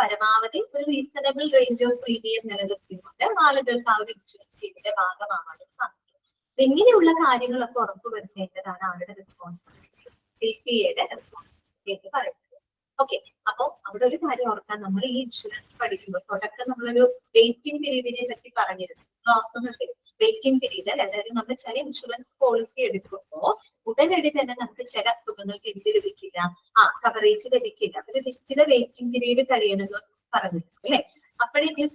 പരമാവധി ഒരു റീസണബിൾ റേഞ്ച് ഓഫ് പ്രീമിയം നിലനിർത്തിക്കൊണ്ട് ആളുകൾക്ക് ആ ഒരു ഇൻഷുറൻസ് സ്കീമിന്റെ ഭാഗമാവാനും സാധിക്കും. ഇങ്ങനെയുള്ള കാര്യങ്ങളൊക്കെ ഉറപ്പുവരുത്തേണ്ടതാണ് ആളുടെ റെസ്പോൺസിബിലിറ്റി, TPAയുടെ റെസ്പോൺസിബിലിറ്റി എന്ന് പറയുന്നത്. ഓക്കെ, അപ്പൊ അവിടെ ഒരു കാര്യം ഓർക്കാൻ, നമ്മൾ ഈ ഇൻഷുറൻസ് പഠിക്കുമ്പോൾ തുടക്കം നമ്മളൊരു വെയിറ്റിംഗ് പീരീഡിനെ പറ്റി പറഞ്ഞിരുന്നു. വെയിറ്റിംഗ് പീരീഡ്, അതായത് നമ്മൾ ചില ഇൻഷുറൻസ് പോളിസി എടുക്കുമ്പോൾ ഉടനടി തന്നെ നമുക്ക് ചില അസുഖങ്ങൾക്ക് എന്ത് ലഭിക്കില്ല, കവറേജ് ലഭിക്കില്ല. ഒരു നിശ്ചിത വെയിറ്റിംഗ് പീരീഡ് കഴിയണമെന്ന് പറഞ്ഞിരുന്നു അല്ലെ. അപ്പോഴെങ്കിലും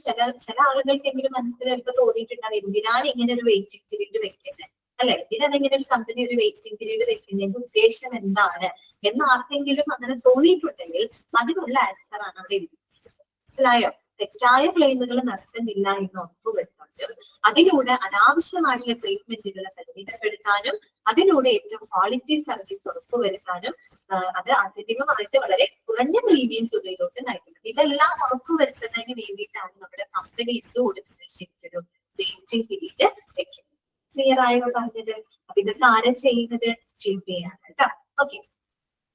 ചില ആളുകൾക്കെങ്കിലും മനസ്സിൽ ചിലപ്പോൾ തോന്നിയിട്ടുണ്ടാവും, എന്തിനാണ് ഇങ്ങനെ ഒരു വെയിറ്റിംഗ് പീരീഡ് വെക്കുന്നത്, അല്ലെ, എന്തിനാണ് ഇങ്ങനെ ഒരു കമ്പനി ഒരു വെയിറ്റിംഗ് പീരീഡ് വെക്കുന്നതിന്റെ ഉദ്ദേശം എന്താണ് എന്ന് ആർക്കെങ്കിലും അങ്ങനെ തോന്നിയിട്ടുണ്ടെങ്കിൽ അതിനുള്ള ആൻസർ ആണ് അവിടെ എഴുതിയിരിക്കുന്നത്. മനസ്സിലായോ? തെറ്റായ ക്ലെയിമുകൾ നടത്തുന്നില്ല എന്ന് ഉറപ്പുവരുത്താനും അതിലൂടെ അനാവശ്യമായിട്ടുള്ള ട്രീറ്റ്മെന്റുകളെ പരിമിതപ്പെടുത്താനും അതിലൂടെ ഏറ്റവും ക്വാളിറ്റി സർവീസ് ഉറപ്പുവരുത്താനും അത് ആത്യന്തികമായിട്ട് വളരെ കുറഞ്ഞ പ്രീമിയം തുകയിലോട്ട് നയിക്കുന്നത്. ഇതെല്ലാം ഉറപ്പുവരുത്തുന്നതിന് വേണ്ടിയിട്ടാണ് നമ്മുടെ കമ്പനി ഇത് കൊടുക്കുന്നത് ശരിക്കൊരു വെയിറ്റിംഗ് പീരീഡ് വെക്കുന്നത്. ക്ലിയർ ആയോ പറഞ്ഞത്? അപ്പൊ ഇതൊക്കെ ആരാ ചെയ്യുന്നത്? TPA ആണ് കേട്ടോ. ഓക്കെ,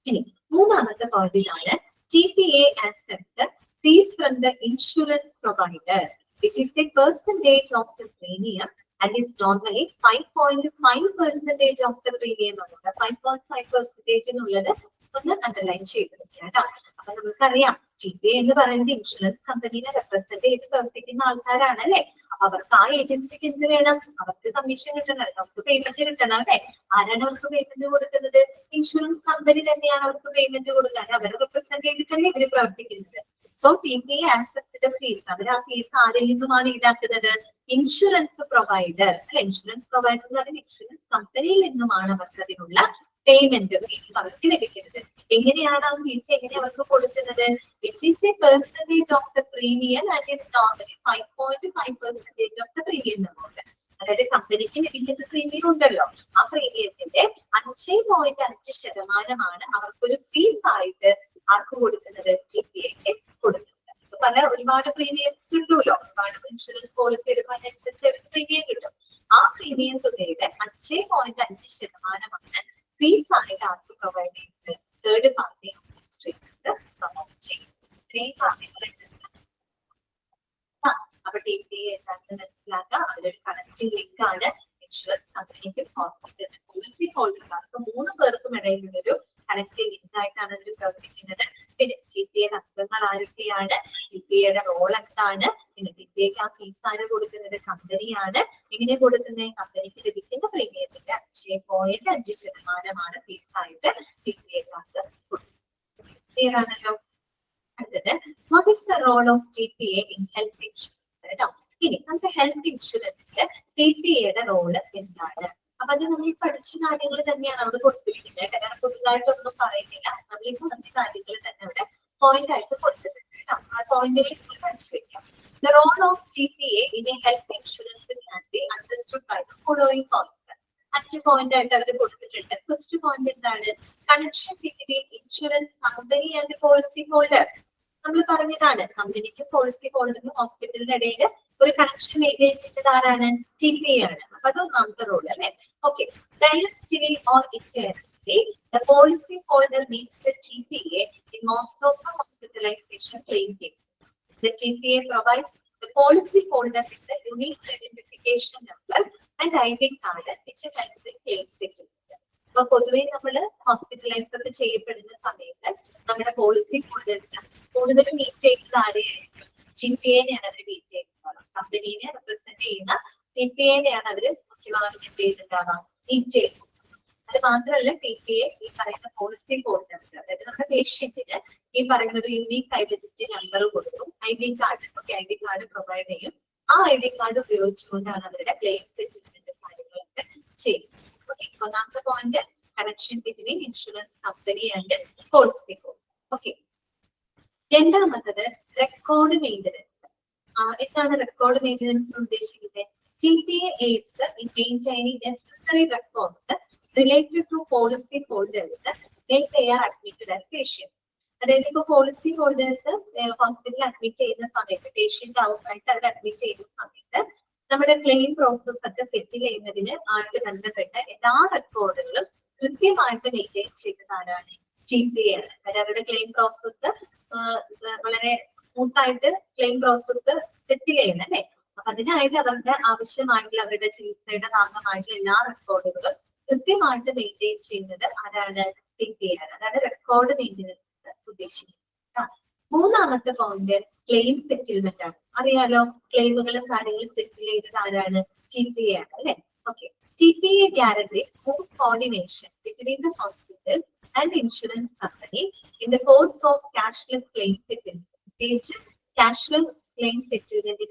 ഇനി മൂന്നാമത്തെ പോയിന്റിലാണ് TPA accepts fees from the insurance provider, which is the percentage of the premium and is normally 5.5% of the premium. 5.5% എന്നുള്ളത് ഒന്ന് അണ്ടർലൈൻ ചെയ്ത് വെക്കുക കേട്ടോ. അപ്പൊ നമുക്കറിയാം TPA എന്ന് പറയുന്നത് ഇൻഷുറൻസ് കമ്പനീനെ റെപ്രസെന്റ് ചെയ്ത് പ്രവർത്തിക്കുന്ന ആൾക്കാരാണ് അല്ലെ. അപ്പൊ അവർക്ക് ആ ഏജൻസിക്ക് എന്ത് വേണം? അവർക്ക് കമ്മീഷൻ കിട്ടണം, അവർക്ക് പേയ്മെന്റ് കിട്ടണം അല്ലെ. ആരാണ് അവർക്ക് പേയ്മെന്റ് കൊടുക്കുന്നത്? ഇൻഷുറൻസ് കമ്പനി തന്നെയാണ് അവർക്ക് പേയ്മെന്റ് കൊടുക്കാൻ. അവരെ റെപ്രസെന്റ് ചെയ്തിട്ടല്ലേ ഇവര് പ്രവർത്തിക്കുന്നത്. So TPA accepts the fees. അവർ ആ ഫീസ് ആരിൽ നിന്നുമാണ് ഈടാക്കുന്നത്? ഇൻഷുറൻസ് പ്രൊവൈഡർ അല്ലെ. ഇൻഷുറൻസ് പ്രൊവൈഡർ എന്ന് പറയുന്നത് ഇൻഷുറൻസ് കമ്പനിയിൽ നിന്നുമാണ് അവർക്ക് അതിനുള്ള പേയ്മെന്റ് അവർക്ക് ലഭിക്കുന്നത്. എങ്ങനെയാണ് ആ ഫീസ് എങ്ങനെ അവർക്ക് കൊടുക്കുന്നത്? Which is the percentage of the premium and is normally 5.5% of the premium amount. അതായത് കമ്പനിക്ക് ലഭിക്കുന്ന പ്രീമിയം ഉണ്ടല്ലോ, ആ പ്രീമിയത്തിന്റെ 5.5% അവർക്കൊരു ഫീസ് ആയിട്ട് ആർക്ക് കൊടുക്കുന്നത്? GPA കൊടുക്കുന്നത്. പല ഒരുപാട് പ്രീമിയംസ് കിട്ടുമല്ലോ, ഒരുപാട് ഇൻഷുറൻസ് പോളിസി എടുക്കാനനുസരിച്ച് പ്രീമിയം കിട്ടും. ആ പ്രീമിയം തുകയുടെ 5.5% ഫീസ് ആയിട്ട് ആർക്ക് പ്രൊവൈഡ് ചെയ്യുന്നത്? തേർഡ് പാർട്ടി അഡ്മിനിസ്ട്രേറ്റർ പ്രൊവൈഡ് ചെയ്യും. ഇത്രയും കാര്യങ്ങളുണ്ട്. അപ്പൊ TPA എന്താണെന്ന് മനസ്സിലാക്കുക. അതിലൊരു കണക്റ്റിംഗ് ലിങ്ക് ആണ് ഇൻഷുറൻസ് കമ്പനിക്ക് ഹോസ്പിറ്റലിന് പോളിസി ഹോൾഡർമാർക്ക് 3 പേർക്കും ഇടയിലുള്ളൊരു കണക്റ്റിംഗ് ലിങ്ക് ആയിട്ടാണ് അതിൽ പ്രവർത്തിക്കുന്നത്. പിന്നെ GPA അംഗങ്ങൾ ആരൊക്കെയാണ്, GPAയുടെ റോൾ എന്താണ്, പിന്നെ GPAക്ക് ആ ഫീസ് ആര് കൊടുക്കുന്നത്? കമ്പനിയാണ്. എങ്ങനെ കൊടുക്കുന്നത്? കമ്പനിക്ക് ലഭിക്കുന്ന പ്രീമിയത്തിന്റെ 5.5% ഫീസ് ആയിട്ട് GPAക്കാർക്ക് കൊടുക്കുന്നത്. ക്ലിയർ ആണല്ലോ? അടുത്തത്, what is the role of GPA in health insurance? കേട്ടോ, ഇനി നമുക്ക് ഹെൽത്ത് ഇൻഷുറൻസിൽ GPAയുടെ റോള് എന്താണ്? അപ്പൊ അത് നമ്മൾ ഈ പഠിച്ച കാര്യങ്ങൾ തന്നെയാണ് അവിടെ കൊടുത്തിരിക്കുന്നത്. കാരണം പുതുതായിട്ടൊന്നും പറയുന്നില്ല. നമ്മളിപ്പോ നമ്മുടെ കാര്യങ്ങൾ തന്നെ അവിടെ പോയിന്റ് ആയിട്ട് കൊടുത്തിട്ടുണ്ട്. കേട്ടോ, ആ പോയിന്റുകൾ പഠിച്ചു വെക്കാം. The role of GPA in a health insurance can be understood by the following points. 5 point ആയിട്ട് അവർ കൊടുത്തിട്ടുണ്ട്. ഫസ്റ്റ് പോയിന്റ് എന്താണ്? Connection between insurance company and policy holder. നമ്മൾ പറഞ്ഞതാണ്, കമ്പനിക്ക് പോളിസി ഹോൾഡറിനും ഹോസ്പിറ്റലിന്റെ ഇടയിൽ ഒരു കണക്ഷൻ മെയിൻറ്റെയിൻ ചെയ്യുന്നത് ആരാണ്? GPA ആണ്. അപ്പൊ അത് ഒന്നാമത്തെ റോൾ അല്ലെ. Okay, directly or indirectly the policy holder meets the GPA in most of the hospitalization claim cases. The GPA provides the policy holder with the unique identification number and ID card which helps in claim settlement. അപ്പൊ പൊതുവെ നമ്മൾ hospitalise ഒക്കെ ചെയ്യപ്പെടുന്ന സമയത്ത് നമ്മുടെ policy holders കൂടുതൽ meet ചെയ്യുന്നത് ആരെയായിരിക്കും? GPAനെയാണ് അവർ meet ചെയ്യുന്നത്. കമ്പനീനെ റെപ്രസെന്റ് ചെയ്യുന്ന GPAനെയാണ് അവര് മുഖ്യമായും എന്ത് ചെയ്യുന്നുണ്ടാവുക? മീറ്റ് ചെയ്യുന്നത്. അത് മാത്രമല്ല, TPA ഈ പറയുന്ന പോളിസി ഹോൾഡേഴ്സ്, അതായത് നമ്മുടെ പേഷ്യന്റിന് ഈ പറയുന്ന ഒരു യൂണീക് ഐഡന്റിറ്റി നമ്പർ കൊടുക്കും, ID card. Okay, ID card provide ചെയ്യും. ആ ID കാർഡ് ഉപയോഗിച്ചുകൊണ്ടാണ് അവരുടെ ക്ലെയിം സെറ്റിൽമെന്റ് കാര്യങ്ങളൊക്കെ ചെയ്യുന്നത്. ഓക്കെ, ഒന്നാമത്തെ point connection between insurance company and policy holder. Okay, രണ്ടാമത്തത് റെക്കോർഡ് മെയിൻ്റനൻസ്. എന്താണ് റെക്കോർഡ് മെയിൻ്റനൻസ് ഉദ്ദേശിക്കുന്നത്? GPA aids in maintaining necessary records related to policy holders when they are admitted as patients. അതായത് ഇപ്പൊ policy holders ഹോസ്പിറ്റലിൽ admit ചെയ്യുന്ന സമയത്ത്, patient ആയിട്ട് അവർ admit ചെയ്യുന്ന സമയത്ത് നമ്മുടെ ക്ലെയിം പ്രോസസ് ഒക്കെ സെറ്റിൽ ചെയ്യുന്നതിന് ആയിട്ട് ബന്ധപ്പെട്ട എല്ലാ റെക്കോർഡുകളും കൃത്യമായിട്ട് മെയിൻറ്റെയിൻ ചെയ്യുന്നത് ആരാണ്? GPA ആണ്. അതായത് അവരുടെ ക്ലെയിം പ്രോസസ് വളരെ സ്മൂത്ത് ആയിട്ട് ക്ലെയിം പ്രോസസ് സെറ്റിൽ ചെയ്യണം അല്ലെ. അപ്പൊ അതിനായിട്ട് അവരുടെ ആവശ്യമായിട്ടുള്ള അവരുടെ ചികിത്സയുടെ ഭാഗമായിട്ടുള്ള എല്ലാ റെക്കോർഡുകളും കൃത്യമായിട്ട് മെയിൻറ്റെയിൻ ചെയ്യുന്നത് ആരാണ്? GPA ആണ്. അതാണ് റെക്കോർഡ് മെയിൻ്റനൻസ് ഉദ്ദേശിക്കുന്നത്. മൂന്നാമത്തെ പോയിന്റ് ക്ലെയിം സെറ്റിൽമെന്റ് ആണ്. അറിയാലോ, ക്ലെയിമുകളും കാര്യങ്ങളും സെറ്റിൽ ചെയ്തത് ആരാണ്? GPA ആണ് അല്ലെ. Okay, GPA guarantees smooth coordination between the hospital and insurance company in the course of cashless claim settlement. പ്രത്യേകിച്ച് cashless claim settlement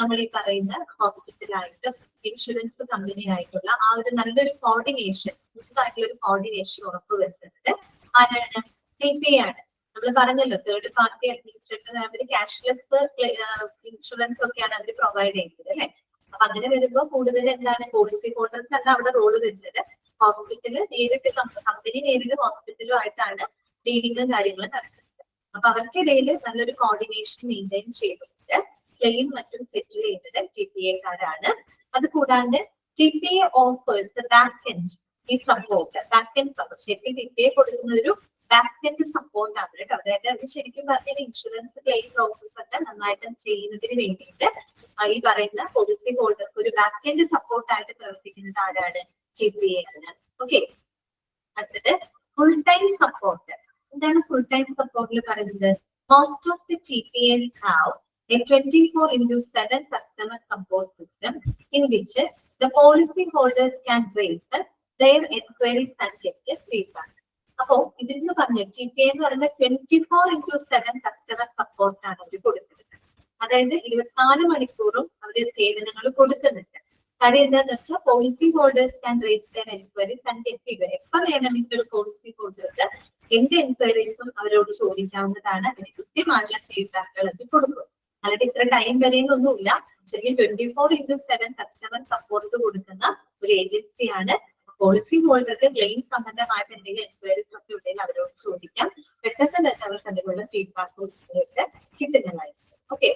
നമ്മൾ ഈ പറയുന്ന ഹോസ്പിറ്റലായിട്ടും ഇൻഷുറൻസ് കമ്പനി ആയിട്ടുള്ള ആ ഒരു നല്ലൊരു കോർഡിനേഷൻ, സ്മൂത്തായിട്ടുള്ള ഒരു കോർഡിനേഷൻ ഉറപ്പുവരുത്തുന്നത് ആരാണ്? GPA ആണ്. നമ്മൾ പറഞ്ഞല്ലോ, തേർഡ് പാർട്ടി അഡ്മിനിസ്ട്രേറ്റർ അവർ ക്യാഷ്ലെസ് ഇൻഷുറൻസ് ഒക്കെയാണ് അവർ പ്രൊവൈഡ് ചെയ്യുന്നത് അല്ലെ. അപ്പൊ അങ്ങനെ വരുമ്പോൾ കൂടുതൽ എന്താണ്? പോളിസി ഹോൾഡേഴ്സ് അല്ല അവിടെ റോള് വരുന്നത്. ഹോസ്പിറ്റല് നേരിട്ട് കമ്പനി നേരിട്ട് ഹോസ്പിറ്റലുമായിട്ടാണ് ഡീലിംഗും കാര്യങ്ങളും നടക്കുന്നത്. അപ്പൊ അവർക്കിടയിൽ നല്ലൊരു കോർഡിനേഷൻ മെയിൻറ്റെയിൻ ചെയ്തുകൊണ്ട് ക്ലെയിം മറ്റും സെറ്റിൽ ചെയ്യുന്നത് GPAക്കാരാണ്. അത് കൂടാണ്ട് GPA ഓഫേഴ്സ് ബാക്ക് എൻഡ് ഈ സപ്പോർട്ട്, ബാക്ക് എൻഡ് സപ്പോർട്ട്. ശരിക്കും GPA കൊടുക്കുന്ന ഒരു ബാക്ക് എൻഡ് സപ്പോർട്ട് ആണ് കേട്ടോ. അതായത് അത് ശരിക്കും പറഞ്ഞാൽ ഇൻഷുറൻസ് ക്ലെയിം പ്രോസസ് ഒക്കെ നന്നായിട്ട് ചെയ്യുന്നതിന് വേണ്ടിയിട്ട് ഈ പറയുന്ന പോളിസി ഹോൾഡർക്ക് ഒരു ബാക്ക് എൻഡ് സപ്പോർട്ട് ആയിട്ട് പ്രവർത്തിക്കുന്നത് ആരാണ്? GPA ആണ്. ഓക്കെ, അടുത്തത് ഫുൾ ടൈം സപ്പോർട്ട്. എന്താണ് ഫുൾ ടൈം സപ്പോർട്ടിൽ പറയുന്നത്? Most of the GPAs have a 24/7 customer support system in which the policy holders can raise their enquiries and get feedback. അപ്പോ ഇതിന്ന് പറഞ്ഞു GPA എന്ന് പറയുന്ന 24/7 കസ്റ്റമർ സപ്പോർട്ട് ആണ് അവർ കൊടുക്കുന്നത്. അതായത് 24 മണിക്കൂറും അവർ സേവനങ്ങൾ കൊടുക്കുന്നുണ്ട്. കാര്യം എന്താന്ന് വെച്ചാൽ policy holders can raise their enquiries and get feedback. എപ്പോൾ വേണമെങ്കിലും പോളിസി ഹോൾഡേഴ്സ് എന്ത് എൻക്വയറീസും അവരോട് ചോദിക്കാവുന്നതാണ്. അതിന് കൃത്യമായിട്ടുള്ള ഫീഡ്ബാക്കുകൾ അത് കൊടുക്കും. അല്ലാതെ ഇത്ര ടൈം വരെയൊന്നുമില്ല. ശരിക്കും 24/7 കസ്റ്റമർ സപ്പോർട്ട് കൊടുക്കുന്ന ഒരു ഏജൻസിയാണ്. പോളിസി ഹോൾഡർക്ക് ക്ലെയിം സംബന്ധമായിട്ട് എന്തെങ്കിലും എൻക്വയറീസ് ഒക്കെ ഉണ്ടെങ്കിൽ അവരോട് ചോദിക്കാം. പെട്ടെന്ന് തന്നെ അവർക്ക് അതിനുള്ള ഫീഡ്ബാക്ക് കിട്ടുന്നതായിരിക്കും. ഓക്കെ,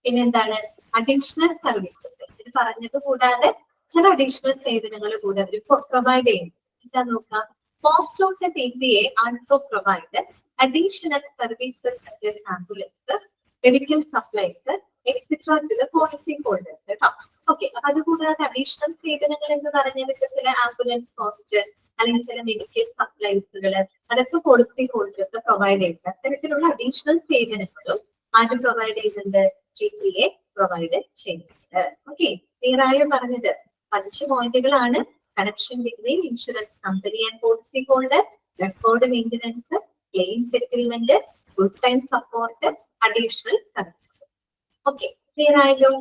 പിന്നെ എന്താണ് അഡീഷണൽ സർവീസസ്. ഇത് പറഞ്ഞത് കൂടാതെ ചില അഡീഷണൽ സേവനങ്ങൾ കൂടെ അവർ പ്രൊവൈഡ് ചെയ്യുന്നു. എന്താ നോക്കാം, most of the PPA also provide additional services such as ambulance, medical supplies etcetera to the policy holders കേട്ടോ. ഓക്കെ, അപ്പൊ അതുകൂടാതെ അഡീഷണൽ സേവനങ്ങൾ എന്ന് പറഞ്ഞാൽ ചില ആംബുലൻസ് കോസ്റ്റ് അല്ലെങ്കിൽ ചില മെഡിക്കൽ സപ്ലൈസുകൾ അതൊക്കെ പോളിസി ഹോൾഡേഴ്സ് പ്രൊവൈഡ് ചെയ്യുന്നത്. അത്തരത്തിലുള്ള അഡീഷണൽ സേവനങ്ങളും ആര് പ്രൊവൈഡ് ചെയ്യുന്നുണ്ട്? GPA പ്രൊവൈഡ് ചെയ്യുന്നുണ്ട്. ഓക്കെ, ക്ലിയർ ആയോ പറഞ്ഞത്? 5 പോയിന്റുകളാണ്. Connection between insurance company and policy holder, record maintenance, claim settlement, full time support, additional service. Okay, clear ആയല്ലോ?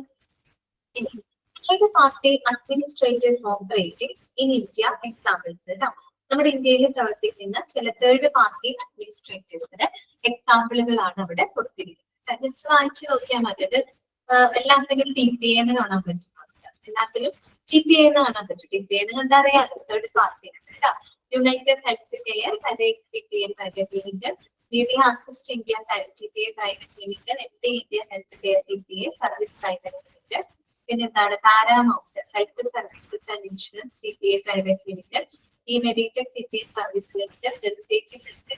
Third party administrators operating in India examples കേട്ടോ. നമ്മുടെ ഇന്ത്യയിൽ പ്രവർത്തിക്കുന്ന ചില തേർഡ് പാർട്ടി അഡ്മിനിസ്ട്രേറ്റേഴ്സിന് എക്സാമ്പിളുകളാണ് അവിടെ കൊടുത്തിരിക്കുന്നത്. ജസ്റ്റ് വായിച്ചു നോക്കിയാൽ മതി. അത് എല്ലാത്തിലും TPA എന്ന് കാണാൻ പറ്റും. എല്ലാത്തിലും GPA എന്ന് കാണാൻ പറ്റും. TPA എന്ന് കണ്ടറിയാം തേർഡ് പാർട്ടി കേട്ടോ. United Health care TPA private limited, Media Assist India TPA private limited, MD India health care TPA service private limited, പിന്നെ എന്താണ് Paramount health services and insurance TPA private limited, ഈ Meditech TPA service limited, health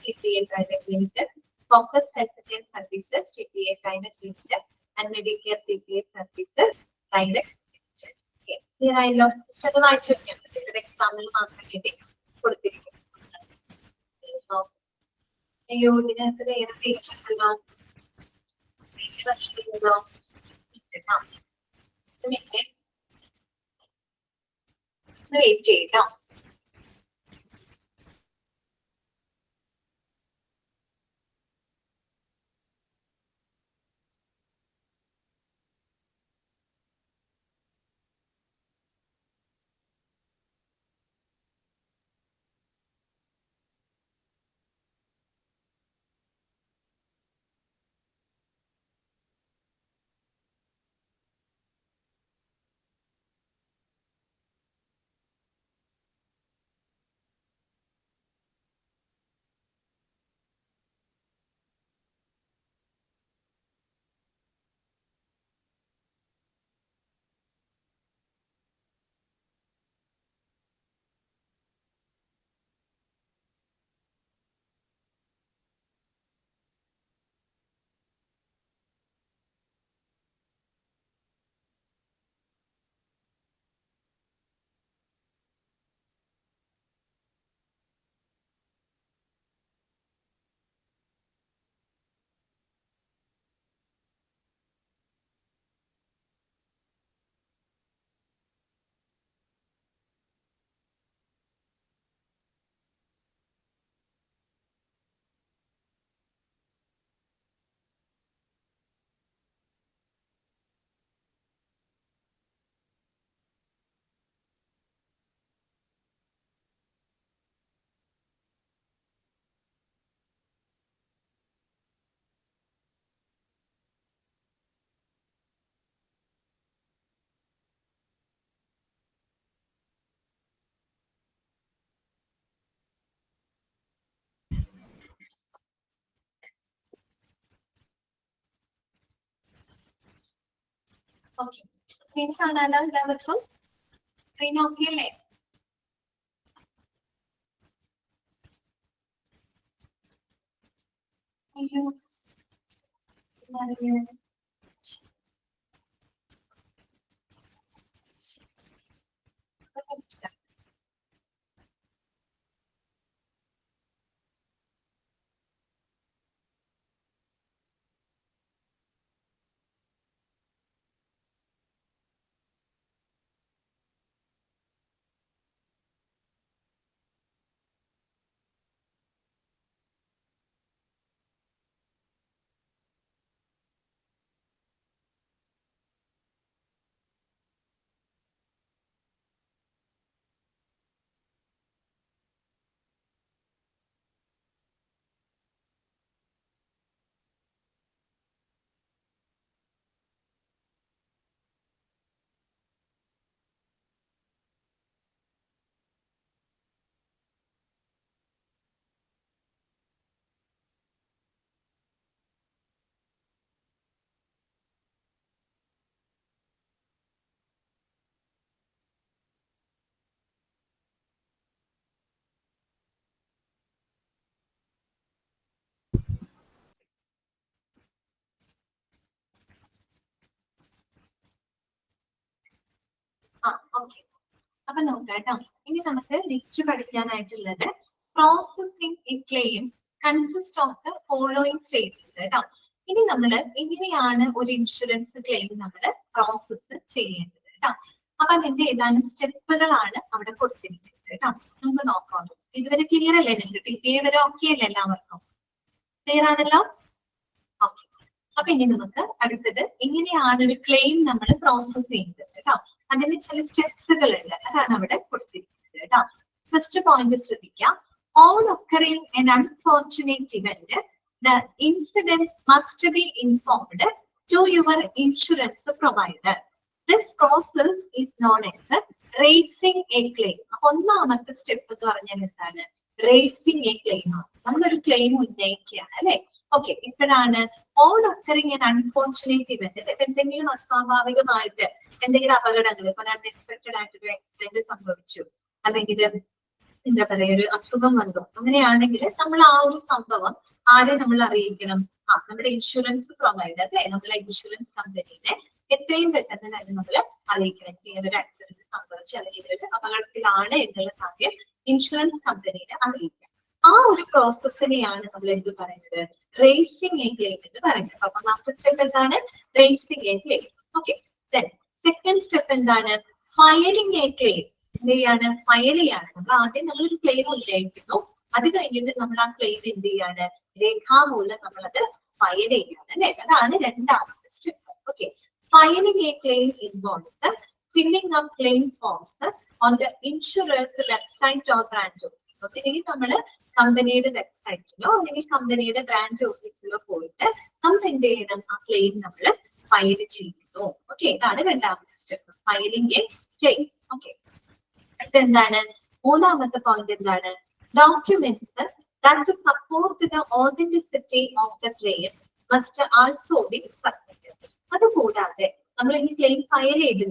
GPA private limited, Focus health care services TPA private limited and Medicare TPA services private limited. Clear ആയല്ലോ? അത് വായിച്ചു നോക്കിയാൽ മതി. ഒരു example മാത്രം വേണ്ടി കൊടുത്തിരിക്കുന്നു. അയ്യോ, ഇതിനകത്ത് വേറെ പേജ് ഉണ്ടല്ലോ. വെയിറ്റ് ചെയ്യട്ടോ. ഓക്കെ, സ്ക്രീൻ കാണാനോ എല്ലാവർക്കും? സ്ക്രീൻ ഓക്കെ അല്ലേ? അയ്യോ, നോക്കാം കേട്ടോ. ഇനി നമുക്ക് നെക്സ്റ്റ് പഠിക്കാനായിട്ടുള്ളത് processing a claim consist of the following states കേട്ടോ. ഇനി നമ്മൾ എങ്ങനെയാണ് ഒരു ഇൻഷുറൻസ് ക്ലെയിം നമ്മൾ പ്രോസസ് ചെയ്യേണ്ടത് കേട്ടോ. അപ്പൊ അതിന്റെ ഏതാനും സ്റ്റെപ്പുകളാണ് അവിടെ കൊടുത്തിരിക്കുന്നത് കേട്ടോ. നമുക്ക് നോക്കാം. ഇതുവരെ ക്ലിയർ അല്ലേ? നിങ്ങൾക്ക് ഇതുവരെ ഓക്കെ അല്ലേ? എല്ലാവർക്കും ക്ലിയർ ആണല്ലോ? ഓക്കെ. അപ്പൊ ഇനി നമുക്ക് അടുത്തത് എങ്ങനെയാണ് ഒരു ക്ലെയിം നമ്മൾ പ്രോസസ് ചെയ്യുന്നത് കേട്ടോ. അതിന് ചില സ്റ്റെപ്സുകൾ ഉണ്ട്, അതാണ് അവിടെ കൊടുത്തിരിക്കുന്നത് കേട്ടോ. ഫസ്റ്റ് പോയിന്റ് ശ്രദ്ധിക്കാം. All occurring an unfortunate event, the incident must be informed to your insurance provider. This process is known as raising a claim. അപ്പൊ ഒന്നാമത്തെ സ്റ്റെപ്പ് എന്ന് പറഞ്ഞാൽ എന്താണ്? റേസിംഗ് എ ക്ലെയിം ആണ്. നമ്മളൊരു ക്ലെയിം ഉന്നയിക്കുകയാണ് അല്ലെ? ഓക്കെ. ഇപ്പോഴാണ് all occurring an unfortunate event, എന്തെങ്കിലും അസ്വാഭാവികമായിട്ട് എന്തെങ്കിലും അപകടങ്ങൾ, ഇപ്പൊ അൺഎക്സ്പെക്ടഡ് ആയിട്ടൊരു ആക്സിഡന്റ് സംഭവിച്ചു, അല്ലെങ്കിൽ എന്താ പറയാ ഒരു അസുഖം വന്നു, അങ്ങനെയാണെങ്കിൽ നമ്മൾ ആ ഒരു സംഭവം ആരെ നമ്മൾ അറിയിക്കണം? നമ്മുടെ ഇൻഷുറൻസ് പ്രൊവൈഡർ അല്ലെ, നമ്മളെ ഇൻഷുറൻസ് കമ്പനീനെ എത്രയും പെട്ടെന്ന് തന്നെ നമ്മൾ അറിയിക്കണം. ഇങ്ങനൊരു ആക്സിഡന്റ് സംഭവിച്ചു അല്ലെങ്കിൽ ഇതൊരു അപകടത്തിലാണ് എന്നുള്ള കാര്യം ഇൻഷുറൻസ് കമ്പനീനെ അറിയിക്കാം. ആ ഒരു പ്രോസസ്സിനെയാണ് നമ്മൾ എന്ത് പറയുന്നത്? റേസിംഗ് എ ക്ലെയിം എന്ന് പറയുന്നത്. അപ്പൊ ഒന്നാമത്തെ സ്റ്റെപ്പ് എന്താണ്? Raising a claim. Okay. Second step എന്താണ്? Filing a claim. എന്ത് ചെയ്യാണ്? ഫയൽ ചെയ്യാണ്. നമ്മൾ ആദ്യം നമ്മളൊരു ക്ലെയിം ഉന്നയിക്കുന്നു, അത് കഴിഞ്ഞിട്ട് നമ്മൾ ആ ക്ലെയിം എന്ത് ചെയ്യാണ്? രേഖാമൂലം നമ്മളത് ഫയൽ ചെയ്യാണ് അല്ലെ? അതാണ് രണ്ടാമത്തെ step. Okay. Filing a claim involves the filling of claim forms on the insurance website or branch office. ഒന്നില്ലെങ്കിൽ നമ്മൾ കമ്പനിയുടെ വെബ്സൈറ്റിലോ അല്ലെങ്കിൽ കമ്പനിയുടെ ബ്രാഞ്ച് ഓഫീസിലോ പോയിട്ട് നമ്മൾ എന്ത് ചെയ്യണം? ആ ക്ലെയിം നമ്മൾ ഫയൽ ചെയ്യുന്നു. ഓക്കെ. ഇതാണ് രണ്ടാമത്തെ step, filing a claim. Okay. എന്താണ് മൂന്നാമത്തെ പോയിന്റ്? എന്താണ്? Documents that support the authenticity of the claim must also be submitted. അതുകൂടാതെ നമ്മൾ ഈ ക്ലെയിം ഫയൽ ചെയ്ത്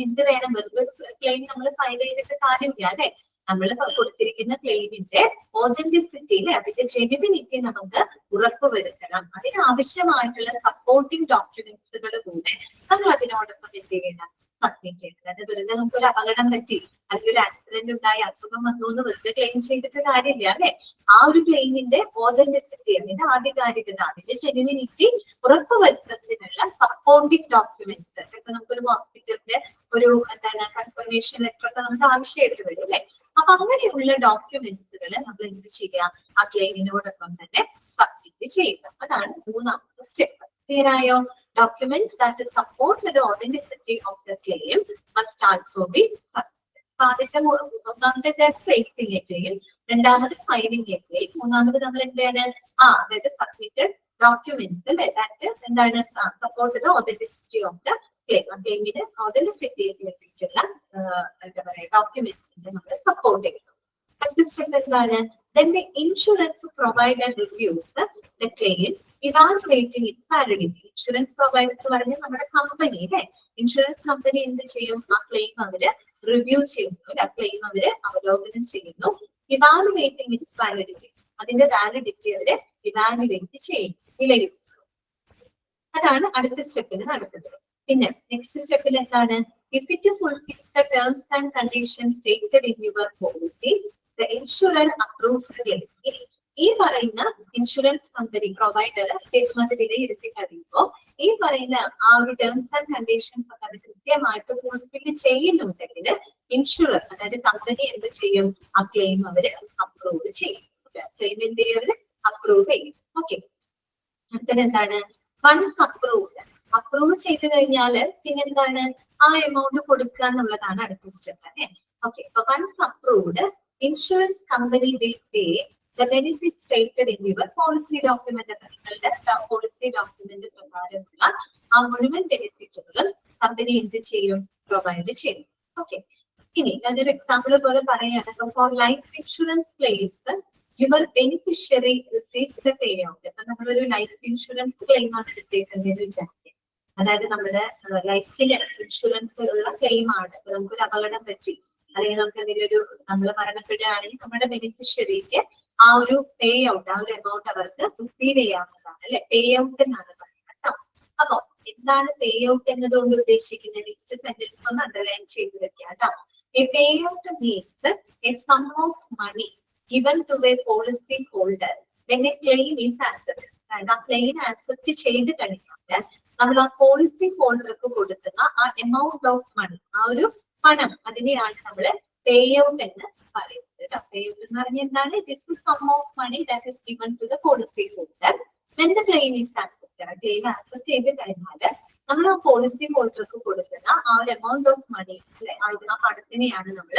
എന്ത് വേണം? വെറുതെ ക്ലെയിം നമ്മൾ ഫയൽ ചെയ്തിട്ട് കാര്യമില്ല അല്ലെ? നമ്മൾ കൊടുത്തിരിക്കുന്ന ക്ലെയിമിന്റെ ഓതന്റിസിറ്റി, അതിന്റെ ജെനുവിനിറ്റി നമുക്ക് ഉറപ്പുവരുത്തണം. അതിനാവശ്യമായിട്ടുള്ള സപ്പോർട്ടിംഗ് ഡോക്യുമെന്റ്സുകൾ കൂടെ നമ്മൾ അതിനോടൊപ്പം എന്ത് ചെയ്യണം? സബ്മിറ്റ് ചെയ്യണം. അത് വെറുതെ നമുക്കൊരു അപകടം പറ്റി അല്ലെങ്കിൽ ഒരു ആക്സിഡന്റ് ഉണ്ടായി അസുഖം വന്നു എന്ന് വെറുതെ ക്ലെയിം ചെയ്തിട്ട് കാര്യമില്ല അല്ലെ? ആ ഒരു ക്ലെയിമിന്റെ ഓതന്റിസിറ്റി, അതിന്റെ ആധികാരികത, അതിന്റെ ജെനുവിനിറ്റി ഉറപ്പുവരുത്തുന്നതിനുള്ള സപ്പോർട്ടിംഗ് ഡോക്യുമെന്റ്സ്. ചിലപ്പോൾ നമുക്കൊരു ഹോസ്പിറ്റലിന്റെ ഒരു എന്താണ് കൺഫർമേഷൻ ലെറ്റർ ഒക്കെ നമുക്ക് ആവശ്യമായിട്ട് വരും അല്ലെ? അപ്പൊ അങ്ങനെയുള്ള ഡോക്യുമെന്റ്സുകൾ നമ്മൾ എന്ത് ചെയ്യുക? ആ ക്ലെയിമിനോടൊപ്പം തന്നെ സബ്മിറ്റ് ചെയ്യുക. അതാണ് മൂന്നാമത്തെ സ്റ്റെപ്പ്. ക്ലിയർ ആയോ? Documents that support the authenticity of the claim must also be submitted. ഒന്നാമത്തെ റേസിംഗ് എ ക്ലെയിം, രണ്ടാമത് ഫയലിംഗ് എ ക്ലെയിം, മൂന്നാമത് നമ്മൾ എന്താണ്? അതായത് സബ്മിറ്റഡ് ഡോക്യുമെന്റ്സ് അല്ലെ? ദാറ്റ് എന്താണ്? Support the authenticity of the claim. ആ ക്ലെയിമിന് ഓതന്റിസിറ്റിക്ക് വേണ്ടിയിട്ടുള്ള എന്താ പറയാ ഡോക്യുമെന്റ്സിന്റെ നമ്മൾ സപ്പോർട്ട് ചെയ്യണം. അടുത്ത സ്റ്റെപ്പ് എന്താണ്? Then the insurance provider reviews the claim, evaluating its validity. Insurance provider എന്ന് പറഞ്ഞാൽ നമ്മുടെ കമ്പനി അല്ലെ? ഇൻഷുറൻസ് കമ്പനി എന്ത് ചെയ്യും? ആ ക്ലെയിം അവര് റിവ്യൂ ചെയ്യുന്നു, ആ ക്ലെയിം അവര് അവലോകനം ചെയ്യുന്നു. ഇവാലുവേറ്റിംഗ് ഇറ്റ്സ് വാലിഡിറ്റി, അതിന്റെ വാലിഡിറ്റി അവര് ഇവാലുവേറ്റ് ചെയ്യും, വിലയിരുത്തുന്നു. അതാണ് അടുത്ത സ്റ്റെപ്പിൽ നടക്കുന്നത്. പിന്നെ നെക്സ്റ്റ് സ്റ്റെപ്പിൽ എന്താണ്? If it fulfills the terms and conditions stated in your policy, the insurer approves the claim. ഈ പറയുന്ന ഇൻഷുറൻസ് കമ്പനി പ്രൊവൈഡർ ക്ലെയിം അത് വിലയിരുത്തി കഴിയുമ്പോൾ ഈ പറയുന്ന ആ ഒരു ടേംസ് ആൻഡ് കണ്ടീഷൻസ് ഒക്കെ അത് കൃത്യമായിട്ട് ഫുൾഫിൽ ചെയ്യുന്നുണ്ടെങ്കിൽ ഇൻഷുറർ അതായത് കമ്പനി എന്ത് ചെയ്യും? ആ ക്ലെയിം അവര് അപ്രൂവ് ചെയ്യും. ക്ലെയിമിന്റെ അവര് അപ്രൂവ് ചെയ്യും. ഓക്കെ. അടുത്തത് എന്താണ്? വൺസ് അപ്രൂവ് ചെയ്ത് കഴിഞ്ഞാൽ പിന്നെന്താണ്? ആ എമൗണ്ട് കൊടുക്കുക എന്നുള്ളതാണ് അടുത്ത സ്റ്റെപ്പ് അല്ലെ? ഓക്കെ. അപ്പൊ once approved, insurance company will pay the benefits stated in your policy document. നിങ്ങളുടെ പോളിസി ഡോക്യുമെന്റ് പ്രകാരമുള്ള ആ മുഴുവൻ ബെനിഫിറ്റുകളും കമ്പനി എന്ത് ചെയ്യും? പ്രൊവൈഡ് ചെയ്യും. ഓക്കെ. ഇനി ഞാനൊരു എക്സാമ്പിൾ പോലെ പറയുകയാണ്. Four life insurance claims your beneficiary receives the pay out. അപ്പൊ നമ്മളൊരു ലൈഫ് ഇൻഷുറൻസ് ക്ലെയിം ആണ് എടുത്തേക്കുന്നതെന്ന് വിചാരിക്കുക. അതായത് നമ്മുടെ ലൈഫിൽ ഇൻഷുറൻസ് ഉള്ള ക്ലെയിം ആണ്. നമുക്കൊരു അപകടം പറ്റി അല്ലെങ്കിൽ നമുക്ക് അതിലൊരു നമ്മൾ മരണപ്പെടുകയാണെങ്കിൽ നമ്മുടെ ബെനിഫിഷ്യറിക്ക് ആ ഒരു പേ ഔട്ട്, ആ ഒരു എമൗണ്ട് അവർക്ക് റിസീവ് ചെയ്യാവുന്നതാണ് അല്ലെ? പേ ഔട്ട് എന്നാണ് പറയുന്നത് കേട്ടോ. അപ്പൊ എന്താണ് പേ ഔട്ട് എന്നതുകൊണ്ട് ഉദ്ദേശിക്കുന്നത്? നെക്സ്റ്റ് സെന്റൻസ് ഒന്ന് അണ്ടർലൈൻ ചെയ്ത് വെക്കാം കേട്ടോ. A payout means a sum of money given to a policy holder when a claim is accepted. അതായത് ആ ക്ലെയിം ആക്സെപ്റ്റ് ചെയ്ത് കഴിഞ്ഞാൽ നമ്മൾ ആ പോളിസി ഹോൾഡർക്ക് കൊടുക്കുന്ന ആ എമൗണ്ട് ഓഫ് മണി, ആ ഒരു പണം, അതിനെയാണ് നമ്മൾ പേ ഔട്ട് എന്ന് പറയുന്നത്. പേ ഔട്ട് എന്ന് പറഞ്ഞാൽ എന്താണ്? It is the sum of money that is given to the policy holder when the claim is accepted. Claim accept ചെയ്ത് കഴിഞ്ഞാൽ നമ്മൾ ആ പോളിസി ഹോൾഡർക്ക് കൊടുക്കുന്ന ആ ഒരു എമൗണ്ട് ഓഫ് മണി, ആ പണത്തിനെയാണ് നമ്മൾ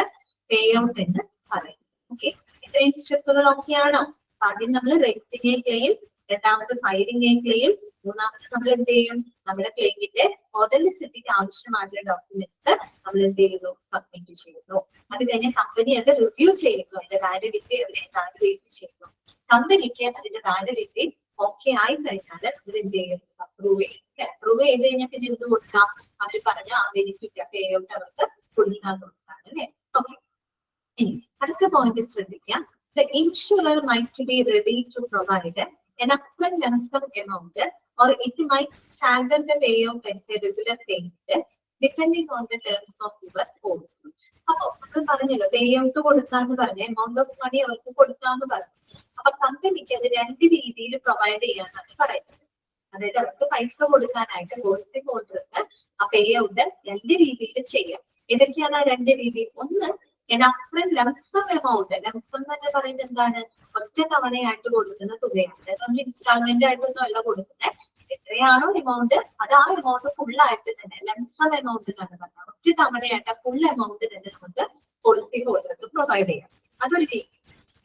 പേ ഔട്ട് എന്ന് പറയുന്നത്. ഓക്കെ, ഇത്രയും സ്റ്റെപ്പുകൾ ഒക്കെയാണോ? ആദ്യം നമ്മൾ റേറ്റിംഗ് എ ക്ലെയിം, രണ്ടാമത് ഫയലിംഗ് എ ക്ലെയിം, മൂന്നാമത് നമ്മൾ എന്ത് ചെയ്യും? നമ്മുടെ ക്ലെയിമിന്റെ ഓതന്റിസിറ്റിക്ക് ആവശ്യമായിട്ടുള്ള ഡോക്യുമെന്റ്സ് നമ്മൾ എന്ത് ചെയ്യുന്നു? സബ്മിറ്റ് ചെയ്യുന്നു. അത് കഴിഞ്ഞ് കമ്പനി അത് റിവ്യൂ ചെയ്യുന്നു, അതിന്റെ വാലിഡിറ്റി അവരെ വാലിഡേറ്റ് ചെയ്യുന്നു. കമ്പനിക്ക് അതിന്റെ വാലിഡിറ്റി ഓക്കെ ആയി കഴിഞ്ഞാൽ നമ്മൾ എന്ത് ചെയ്യും? അപ്രൂവ് ചെയ്യും. അപ്രൂവ് ചെയ്ത് കഴിഞ്ഞാൽ പിന്നെ എന്ത് കൊടുക്കാം? അവർ പറഞ്ഞ ആ ബെനിഫിറ്റ് പേ ഔട്ട് അവർക്ക് കൊടുക്കാൻ കൊടുക്കാണ് അല്ലെ. ഓക്കെ, ഇനി അടുത്ത പോയിന്റ് ശ്രദ്ധിക്കാം. The insurer might be ready to provide an upfront lump sum amount, or it might stagger the payout as a regular payment depending on the terms of your policy. അപ്പൊ നമ്മൾ പറഞ്ഞല്ലോ pay out കൊടുക്കാന്ന് പറഞ്ഞ amount of money അവർക്ക് കൊടുക്കാന്ന് പറഞ്ഞു. അപ്പൊ കമ്പനിക്ക് അത് രണ്ട് രീതിയിൽ പ്രൊവൈഡ് ചെയ്യാന്നാണ് പറയുന്നത്. അതായത് അവർക്ക് പൈസ കൊടുക്കാനായിട്ട് പോളിസി ഹോൾഡർക്ക് ആ പേ ഔട്ട് രണ്ട് രീതിയിൽ ചെയ്യാം. ഏതൊക്കെയാണ് ആ രണ്ട് രീതി? ഒന്ന്, upfront lump sum amount. Lump sum എന്ന് പറയുന്നത് എന്താണ്? ഒറ്റ തവണയായിട്ട് കൊടുക്കുന്ന തുകയാണ്. അതായത് നമ്മൾ ഇൻസ്റ്റാൾമെന്റ് ആയിട്ടൊന്നും അല്ല കൊടുക്കുന്നത്. എത്രയാണോ എമൗണ്ട് അത് ആ എമൗണ്ട് ഫുൾ ആയിട്ട് തന്നെ ലംപ് സം എമൗണ്ട് എന്നാണ് പറഞ്ഞത്. ഒറ്റ തവണയായിട്ട് ഫുൾ എമൗണ്ട് തന്നെ നമുക്ക് പോളിസി ഹോൾഡർക്ക് പ്രൊവൈഡ് ചെയ്യാം. അതൊരു രീതി.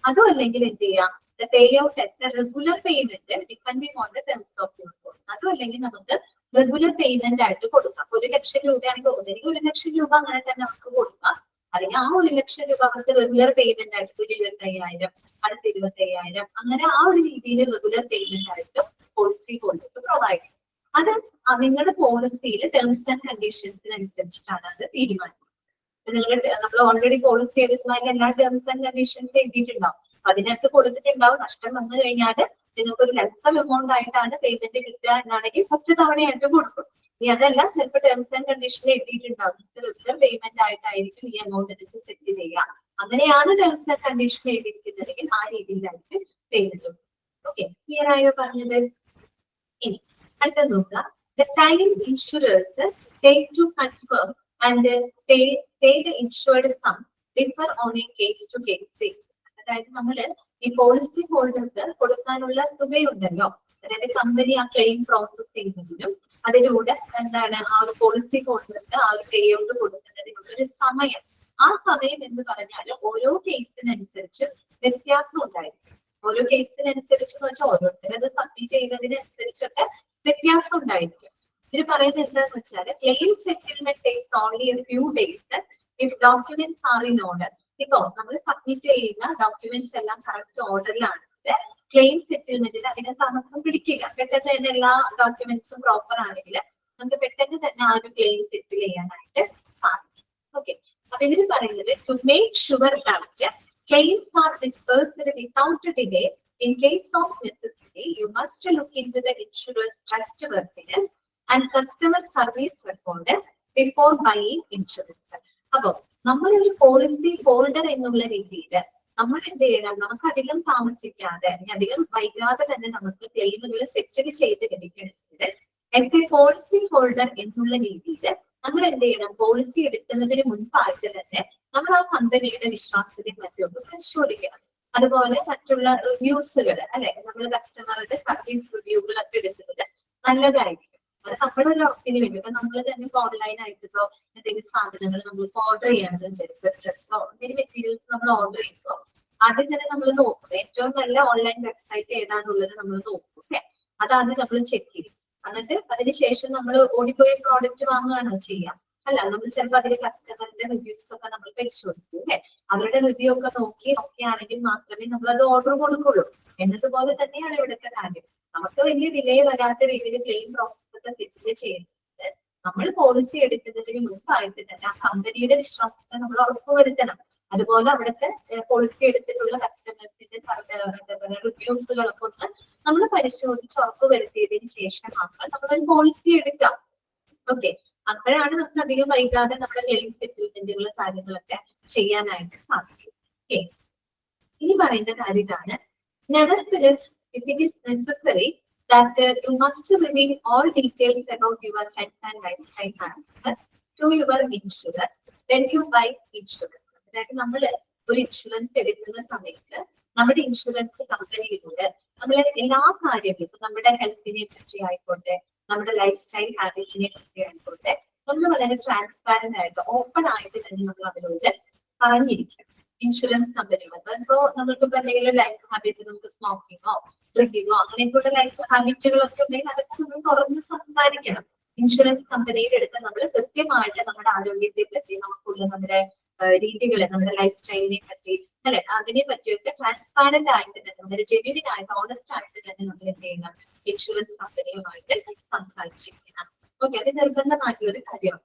അതും അല്ലെങ്കിൽ എന്ത് ചെയ്യാം? Pay out regular payment depending on the terms of your policy. അതും അല്ലെങ്കിൽ നമുക്ക് റെഗുലർ പേയ്മെന്റ് ആയിട്ട് കൊടുക്കാം. 1 ലക്ഷം രൂപയാണെങ്കിൽ ഒന്നെങ്കിൽ 1 ലക്ഷം രൂപ അങ്ങനെ തന്നെ നമുക്ക് കൊടുക്കാം. അല്ലെങ്കിൽ ആ 1 ലക്ഷം രൂപ അവർക്ക് റെഗുലർ പേയ്മെന്റ് ആയിട്ട് 25,000, അടുത്ത 25,000, അങ്ങനെ ആ ഒരു രീതിയിൽ റെഗുലർ പേയ്മെന്റ് ആയിട്ട് പോളിസി ഹോൾഡർക്ക് പ്രൊവൈഡ് ചെയ്യും. അത് നിങ്ങളുടെ പോളിസിയിൽ ടേംസ് ആൻഡ് കണ്ടീഷൻസിനനുസരിച്ചിട്ടാണ് അത് തീരുമാനിക്കുന്നത്. നമ്മൾ ഓൾറെഡി പോളിസി എടുക്കുന്നതിൽ എല്ലാ ടേംസ് ആൻഡ് കണ്ടീഷൻസ് എഴുതിയിട്ടുണ്ടാവും. അതിനകത്ത് കൊടുത്തിട്ടുണ്ടാവും നഷ്ടം വന്നു കഴിഞ്ഞാൽ നിങ്ങൾക്ക് ഒരു ലംപ് സം എമൗണ്ട് ആയിട്ടാണ് പേയ്മെന്റ് കിട്ടുക എന്നാണെങ്കിൽ 10 തവണയായിട്ട് കൊടുക്കും. ഇനി അതല്ല, ചിലപ്പോൾ ടേംസ് ആൻഡ് കണ്ടീഷൻ എഴുതിയിട്ടുണ്ടാവും റെഗുലർ പേയ്മെന്റ് ആയിട്ടായിരിക്കും ഈ എമൗണ്ട് എടുത്ത് സെറ്റ് ചെയ്യുക. അങ്ങനെയാണ് ടേംസ് ആൻഡ് കണ്ടീഷൻ എഴുതിയിരിക്കുന്നതെങ്കിൽ ആ രീതിയിലായിരിക്കും പേയ്മെന്റ്. ഓക്കെ, ക്ലിയർ ആയോ പറഞ്ഞത്? ഇനി അടുത്ത നോക്കുക. The time insurers take to confirm and pay the insured sum differ on a case to case basis. അതായത് നമ്മള് ഈ പോളിസി ഹോൾഡർക്ക് കൊടുക്കാനുള്ള തുകയുണ്ടല്ലോ, അതായത് കമ്പനി ആ ക്ലെയിം പ്രോസസ് ചെയ്യുന്നതിനും അതിലൂടെ എന്താണ് ആ ഒരു പോളിസി ഹോൾഡർക്ക് ആ ഒരു പേ ഔട്ട് കൊടുക്കുന്നതിനുള്ള ഒരു സമയം, ആ സമയം എന്ന് പറഞ്ഞാൽ ഓരോ കേസിനനുസരിച്ച് വ്യത്യാസം ഉണ്ടായിരിക്കും. ഓരോ കേസിനനുസരിച്ച് എന്ന് വെച്ചാൽ ഓരോരുത്തരും അത് സബ്മിറ്റ് ചെയ്യുന്നതിനനുസരിച്ചൊക്കെ വ്യത്യാസം ഉണ്ടായിരിക്കും. ഇത് പറയുന്നത് എന്താന്ന് വെച്ചാൽ claim settlement takes only A few days if documents are in order. ഇപ്പോ നമ്മൾ സബ്മിറ്റ് ചെയ്യുന്ന ഡോക്യുമെന്റ്സ് എല്ലാം കറക്റ്റ് ഓർഡറിലാണ്. ക്ലെയിം സെറ്റിൽമെന്റിന് അതിന് താമസം പിടിക്കില്ല. പെട്ടെന്ന് തന്നെ എല്ലാ ഡോക്യുമെന്റ്സും പ്രോപ്പർ ആണെങ്കിൽ നമുക്ക് പെട്ടെന്ന് തന്നെ ആ ഒരു ക്ലെയിം സെറ്റിൽ ചെയ്യാനായിട്ട് സാധിക്കും. ഓക്കെ, അപ്പൊ ഇതിൽ പറയുന്നത് to make sure that claims are dispersed without delay. In case of necessity, you must look into the insurer's trustworthiness and customer service record before buying insurance. അപ്പൊ നമ്മളൊരു പോളിസി ഹോൾഡർ എന്നുള്ള രീതിയിൽ നമ്മൾ എന്ത് ചെയ്യണം? നമുക്ക് അധികം താമസിക്കാതെ അധികം വൈകാതെ തന്നെ നമുക്ക് ക്ലെയിമുകൾ സെറ്റിൽ ചെയ്ത് ലഭിക്കണമെങ്കിൽ ആസ് എ പോളിസി ഹോൾഡർ എന്നുള്ള രീതിയിൽ നമ്മൾ എന്ത് ചെയ്യണം? പോളിസി എടുക്കുന്നതിന് മുൻപായിട്ട് തന്നെ നമ്മൾ ആ കമ്പനിയുടെ വിശ്വാസ്യതയും മറ്റൊന്ന് പരിശോധിക്കണം. അതുപോലെ മറ്റുള്ള റിവ്യൂസുകൾ അല്ലെ, നമ്മൾ കസ്റ്റമറുടെ സർവീസ് റിവ്യൂകളൊക്കെ എടുക്കുന്നത് നല്ലതായിരിക്കും. അത് നമ്മളൊരു ഉറപ്പിന് വേണ്ടി ഇപ്പൊ നമ്മൾ തന്നെ ഓൺലൈൻ ആയിട്ടോ എന്തെങ്കിലും സാധനങ്ങൾ നമ്മൾ ഓർഡർ ചെയ്യണമെന്ന് വിചാരിക്കും, ഡ്രസ്സോ എന്തെങ്കിലും മെറ്റീരിയൽസ് നമ്മൾ ഓർഡർ ചെയ്യുമ്പോൾ ആദ്യം തന്നെ നമ്മൾ നോക്കും ഏറ്റവും നല്ല ഓൺലൈൻ വെബ്സൈറ്റ് ഏതാന്നുള്ളത് നമ്മൾ നോക്കും. ഓക്കെ, അതാണ് നമ്മൾ ചെക്ക് ചെയ്യും. എന്നിട്ട് അതിനുശേഷം നമ്മൾ ഓടിപ്പോയി പ്രോഡക്റ്റ് വാങ്ങുകയാണോ ചെയ്യാം? അല്ല, നമ്മൾ ചിലപ്പോൾ അതിലെ കസ്റ്റമറിന്റെ റിവ്യൂസ് ഒക്കെ നമ്മൾ പരിശോധിക്കും. അല്ലെ, അവരുടെ റിവ്യൂ ഒക്കെ നോക്കി ഓക്കെ ആണെങ്കിൽ മാത്രമേ നമ്മൾ അത് ഓർഡർ കൊടുക്കുള്ളൂ. എന്നതുപോലെ തന്നെയാണ് ഇവിടുത്തെ കാര്യം. നമുക്ക് വലിയ ഡിലേ വരാത്ത രീതിയിൽ ക്ലെയിം പ്രോസസ് ഒക്കെ സെറ്റിൽ ചെയ്യുന്നത് നമ്മൾ പോളിസി എടുക്കുന്നതിന് മുൻപായിട്ട് തന്നെ ആ കമ്പനിയുടെ വിശ്വാസത്തെ നമ്മൾ ഉറപ്പുവരുത്തണം. അതുപോലെ അവിടുത്തെ പോളിസി എടുത്തിട്ടുള്ള കസ്റ്റമേഴ്സിന്റെ റിവ്യൂസുകളൊക്കെ ഒന്ന് നമ്മൾ പരിശോധിച്ച് ഉറപ്പുവരുത്തിയതിനു ശേഷം മാത്രം നമ്മളൊരു പോളിസി എടുക്കാം. ഓക്കെ, അപ്പോഴാണ് നമുക്ക് അധികം വൈകാതെ നമ്മുടെ ക്ലെയിം സെറ്റിൽമെന്റുകളും കാര്യങ്ങളൊക്കെ ചെയ്യാനായിട്ട് സാധിക്കും. ഓക്കെ, ഇനി പറയുന്ന കാര്യം ഇതാണ്. Nevertheless, if it is necessary that you must reveal all details about your health and lifestyle management to your insurer when you buy insurance. അതായത് നമ്മൾ ഒരു ഇൻഷുറൻസ് എടുക്കുന്ന സമയത്ത് നമ്മുടെ ഇൻഷുറൻസ് കമ്പനിയിലൂടെ നമ്മളെ എല്ലാ കാര്യങ്ങളും, ഇപ്പൊ നമ്മുടെ ഹെൽത്തിനെ പറ്റി ആയിക്കോട്ടെ, നമ്മുടെ ലൈഫ് സ്റ്റൈൽ ഹാബിറ്റിനെ പറ്റി ആയിക്കോട്ടെ, നമ്മൾ വളരെ ട്രാൻസ്പാരന്റ് ആയിട്ട് ഓപ്പൺ ആയിട്ട് തന്നെ നമ്മൾ അവരോട് പറഞ്ഞിരിക്കും. ഇൻഷുറൻസ് കമ്പനികൾ അതിപ്പോ നമ്മൾക്കിപ്പോ എന്തെങ്കിലും ലൈഫ് ഹാബിറ്റ്, നമുക്ക് സ്മോക്കിങ്ങോ ഡ്രിങ്കിങ്ങോ അങ്ങനെയൊക്കെയുള്ള ലൈഫ് ഹാബിറ്റുകളൊക്കെ ഉണ്ടെങ്കിൽ അതൊക്കെ നമ്മൾ തുറന്ന് സംസാരിക്കണം. ഇൻഷുറൻസ് കമ്പനിയുടെ അടുത്ത് നമ്മൾ കൃത്യമായിട്ട് നമ്മുടെ ആരോഗ്യത്തെ പറ്റി, നമുക്കുള്ള നമ്മുടെ രീതികളെ, നമ്മുടെ ലൈഫ് സ്റ്റൈലിനെ പറ്റി അല്ലെ, അതിനെ പറ്റിയൊക്കെ ട്രാൻസ്പാരന്റ് ആയിട്ട് തന്നെ, വളരെ ജെന്യുവിൻ ആയിട്ട് ഓണസ്റ്റ് ആയിട്ട് തന്നെ നമ്മൾ എന്ത് ചെയ്യണം, ഇൻഷുറൻസ് കമ്പനിയുമായിട്ട് സംസാരിച്ചിരിക്കണം. ഓക്കെ, അത് നിർബന്ധമായിട്ടുള്ള ഒരു കാര്യമാണ്.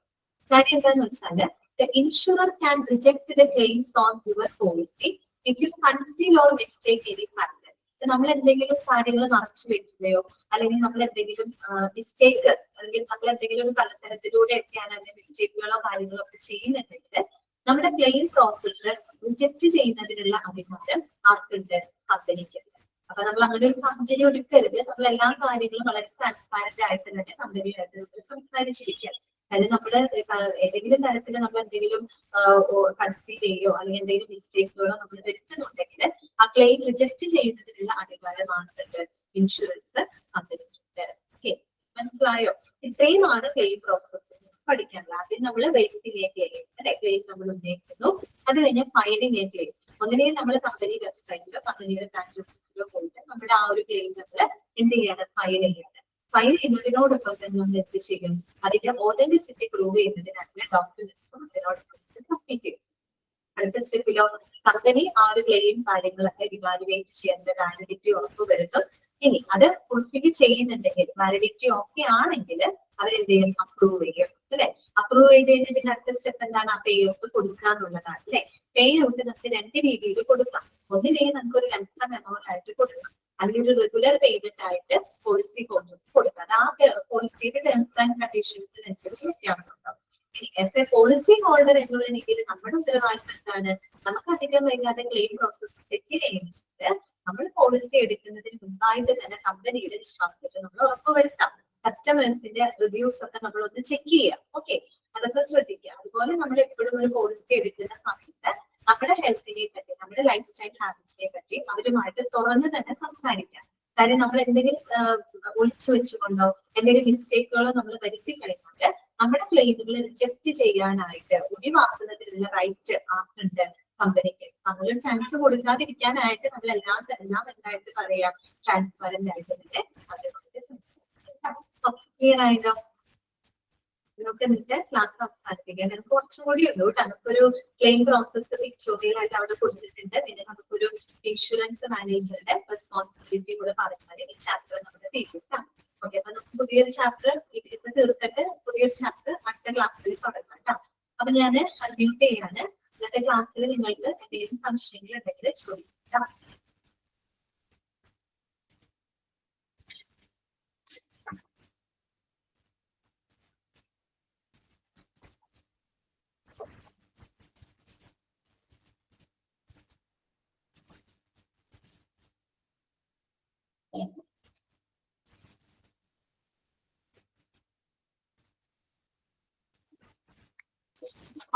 കാര്യം എന്താന്ന് വെച്ചാല്, the insurer can reject the claims on your policy if you conceal or mistake any factor. നമ്മൾ എന്തെങ്കിലും കാര്യങ്ങൾ മറച്ചു വെക്കുകയോ അല്ലെങ്കിൽ നമ്മൾ എന്തെങ്കിലും മിസ്റ്റേക്ക്, അല്ലെങ്കിൽ നമ്മൾ എന്തെങ്കിലും പലതരത്തിലൂടെയൊക്കെയാണ് അതിന്റെ മിസ്റ്റേക്കുകളോ കാര്യങ്ങളോ ഒക്കെ ചെയ്യുന്നുണ്ടെങ്കിൽ നമ്മുടെ ക്ലെയിം പ്രോസസ്സ് റിജക്ട് ചെയ്യുന്നതിനുള്ള അധികാരം ആർക്കുണ്ട്? കമ്പനിക്ക്. അപ്പൊ നമ്മൾ അങ്ങനെ ഒരു സാഹചര്യം ഒരുക്കരുത്. നമ്മൾ എല്ലാ കാര്യങ്ങളും വളരെ ട്രാൻസ്പാരന്റ് ആയിട്ട് തന്നെ കമ്പനിയായിട്ട് സംസാരിച്ചിരിക്കുക. അതായത് നമ്മള് ഏതെങ്കിലും തരത്തിൽ നമ്മൾ എന്തെങ്കിലും കൺസീൽ ചെയ്യോ അല്ലെങ്കിൽ എന്തെങ്കിലും മിസ്റ്റേക്കുകളോ നമ്മൾ വരുത്തുന്നുണ്ടെങ്കിൽ ആ ക്ലെയിം റിജക്ട് ചെയ്യുന്നതിനുള്ള അധികാരമാണ് ഇൻഷുറൻസ് കമ്പനിക്ക്. ഓക്കെ, മനസ്സിലായോ? ഇത്രയുമാണ് ക്ലെയിം പ്രോസസ് പഠിക്കാനുള്ളത്. ആദ്യം നമ്മൾ ബേസിക്കിലേക്ക് അല്ലെ ക്ലെയിം നമ്മൾ ഉന്നയിക്കുന്നു, അത് കഴിഞ്ഞ് ഫയലിലേക്ക് വരും. ഒന്നിനെ നമ്മൾ കമ്പനി വെബ്സൈറ്റിലോ കമ്പനിയുടെ ട്രാൻസാക്ഷനിലോ പോയിട്ട് നമ്മുടെ ആ ഒരു ക്ലെയിം നമ്മൾ എന്ത് ചെയ്യാണ്? ഫയൽ ചെയ്യാണ്. ഫയൽ ചെയ്യുന്നതിനോടൊപ്പം തന്നെ നമ്മൾ എന്ത് ചെയ്യും? അതിന്റെ ഓതന്റിസിറ്റി പ്രൂവ് ചെയ്യുന്നതിനായിട്ടുള്ള ഡോക്യുമെന്റ്സും അതിനോടൊപ്പം സബ്മിറ്റ് ചെയ്യും. അടുത്ത സ്റ്റെപ്പിലോ കമ്പനി ആ ഒരു ക്ലെയിം കാര്യങ്ങളൊക്കെ ഇവാലുവേറ്റ് ചെയ്യേണ്ട വാലിഡിറ്റി ഉറപ്പുവരുത്തും. ഇനി അത് ഫുൾഫിൽ ചെയ്യുന്നുണ്ടെങ്കിൽ, വാലിഡിറ്റി ഓക്കെ ആണെങ്കിൽ അവരെന്ത് ചെയ്യും? അപ്രൂവ് ചെയ്യും അല്ലെ. അപ്രൂവ് ചെയ്ത് കഴിഞ്ഞാൽ പിന്നെ അടുത്ത സ്റ്റെപ്പ് എന്താണ്? ആ പേ ഔട്ട് കൊടുക്കുക എന്നുള്ളതാണ് അല്ലെ. പേ ഔട്ട് നമുക്ക് രണ്ട് രീതിയിൽ കൊടുക്കാം. ഒന്നിനെ നമുക്ക് ഒരു കൺഫേം എമൗണ്ട് ആയിട്ട് കൊടുക്കാം, അല്ലെങ്കിൽ ഒരു റെഗുലർ പേയ്മെന്റ് ആയിട്ട് പോളിസി ഹോൾഡർ കൊടുക്കാം. ആ പോളിസിയുടെ ടേംസ് ആൻഡ് കണ്ടീഷൻസിനനുസരിച്ച് വ്യത്യാസം ഉണ്ടാവും. ആസ് എ പോളിസി ഹോൾഡർ എന്നുള്ള രീതിയിൽ നമ്മുടെ ഉത്തരവാദിത്തം എന്താണ്? നമുക്ക് അധികം വൈകാതെ ക്ലെയിം പ്രോസസ് സെറ്റിൽ ചെയ്യുന്നത് നമ്മൾ പോളിസി എടുക്കുന്നതിന് മുമ്പായിട്ട് തന്നെ കമ്പനിയുടെ വിശ്വാസത്തിൽ നമ്മൾ ഉറപ്പുവരുത്താം. കസ്റ്റമേഴ്സിന്റെ റിവ്യൂസ് ഒക്കെ നമ്മൾ ഒന്ന് ചെക്ക് ചെയ്യാം. ഓക്കെ, അതൊക്കെ ശ്രദ്ധിക്കുക. അതുപോലെ നമ്മൾ എപ്പോഴും ഒരു പോളിസി എടുക്കുന്ന സമയത്ത് നമ്മുടെ ഹെൽത്തിനെ പറ്റി, നമ്മുടെ ലൈഫ് സ്റ്റൈൽ ഹാബിറ്റിനെ പറ്റി അവരുമായിട്ട് തുറന്ന് തന്നെ സംസാരിക്കാം. കാര്യം നമ്മൾ എന്തെങ്കിലും ഒളിച്ചു വെച്ചുകൊണ്ടോ എന്തെങ്കിലും മിസ്റ്റേക്കുകളോ നമ്മൾ വരുത്തി കഴിഞ്ഞാൽ നമ്മുടെ ക്ലെയിമുകൾ റിജക്ട് ചെയ്യാനായിട്ട് ഒഴിവാക്കുന്നതിനുള്ള റൈറ്റ് ആർക്കുണ്ട്? കമ്പനിക്ക്. നമ്മളൊരു ചാൻസ് കൊടുക്കാതിരിക്കാനായിട്ട് നമ്മൾ എല്ലാം എന്തായിട്ട് പറയാം? ട്രാൻസ്പെറന്റ് ആയിട്ട് തന്നെ അവരുമായിട്ട് ക്ലിയർ ആയല്ലോ? നമുക്ക് എന്നിട്ട് ക്ലാസ് അവസാനിപ്പിക്കാം. നമുക്ക് കുറച്ചും കൂടി ഉള്ളൂ കേട്ടോ. നമുക്കൊരു ക്ലെയിം പ്രോസസ് പിക്ചോറിയലായിട്ട് അവിടെ കൊടുത്തിട്ടുണ്ട്. പിന്നെ നമുക്കൊരു ഇൻഷുറൻസ് മാനേജറുടെ റെസ്പോൺസിബിലിറ്റി കൂടെ പറഞ്ഞാൽ ഈ ചാപ്റ്റർ നമുക്ക് തീർക്കാം. ഓക്കെ, അപ്പൊ നമുക്ക് പുതിയൊരു ചാപ്റ്റർ ഇത് തീർത്തിട്ട് പുതിയൊരു ചാപ്റ്റർ അടുത്ത ക്ലാസ്സിൽ തുടങ്ങാം കേട്ടോ. അപ്പൊ ഞാൻ മ്യൂട്ട് ചെയ്യാണ്. ഇന്നത്തെ ക്ലാസ്സിൽ നിങ്ങൾക്ക് എന്തെങ്കിലും സംശയങ്ങൾ ഉണ്ടെങ്കിൽ ചോദിക്കാം.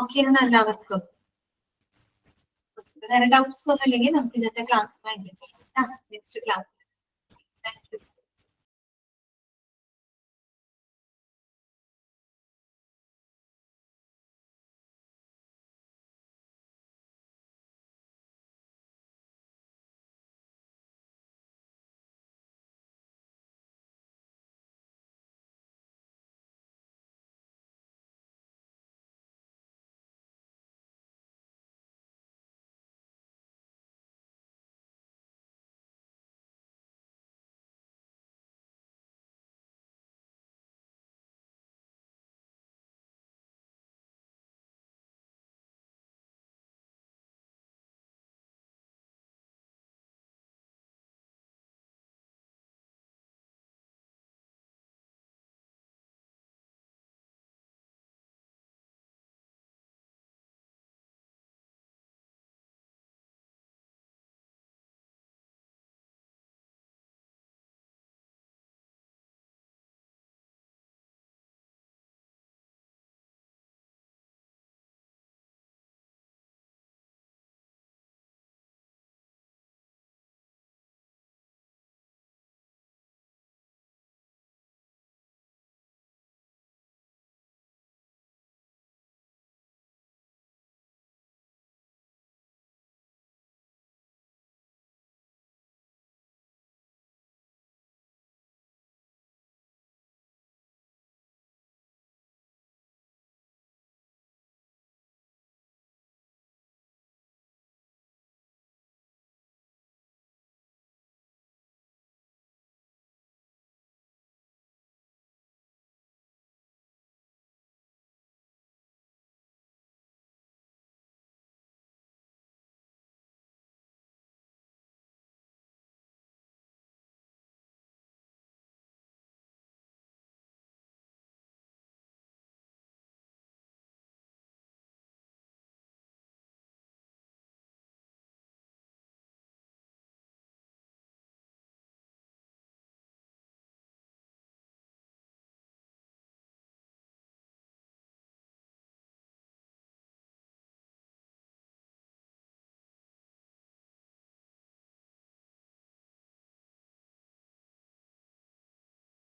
ഓക്കെയാണ് എല്ലാവർക്കും? വേറെ ഡൗട്ട്സ് ഒന്നും ഇല്ലെങ്കിൽ നമുക്ക് ഇന്നത്തെ class next class. Thank you.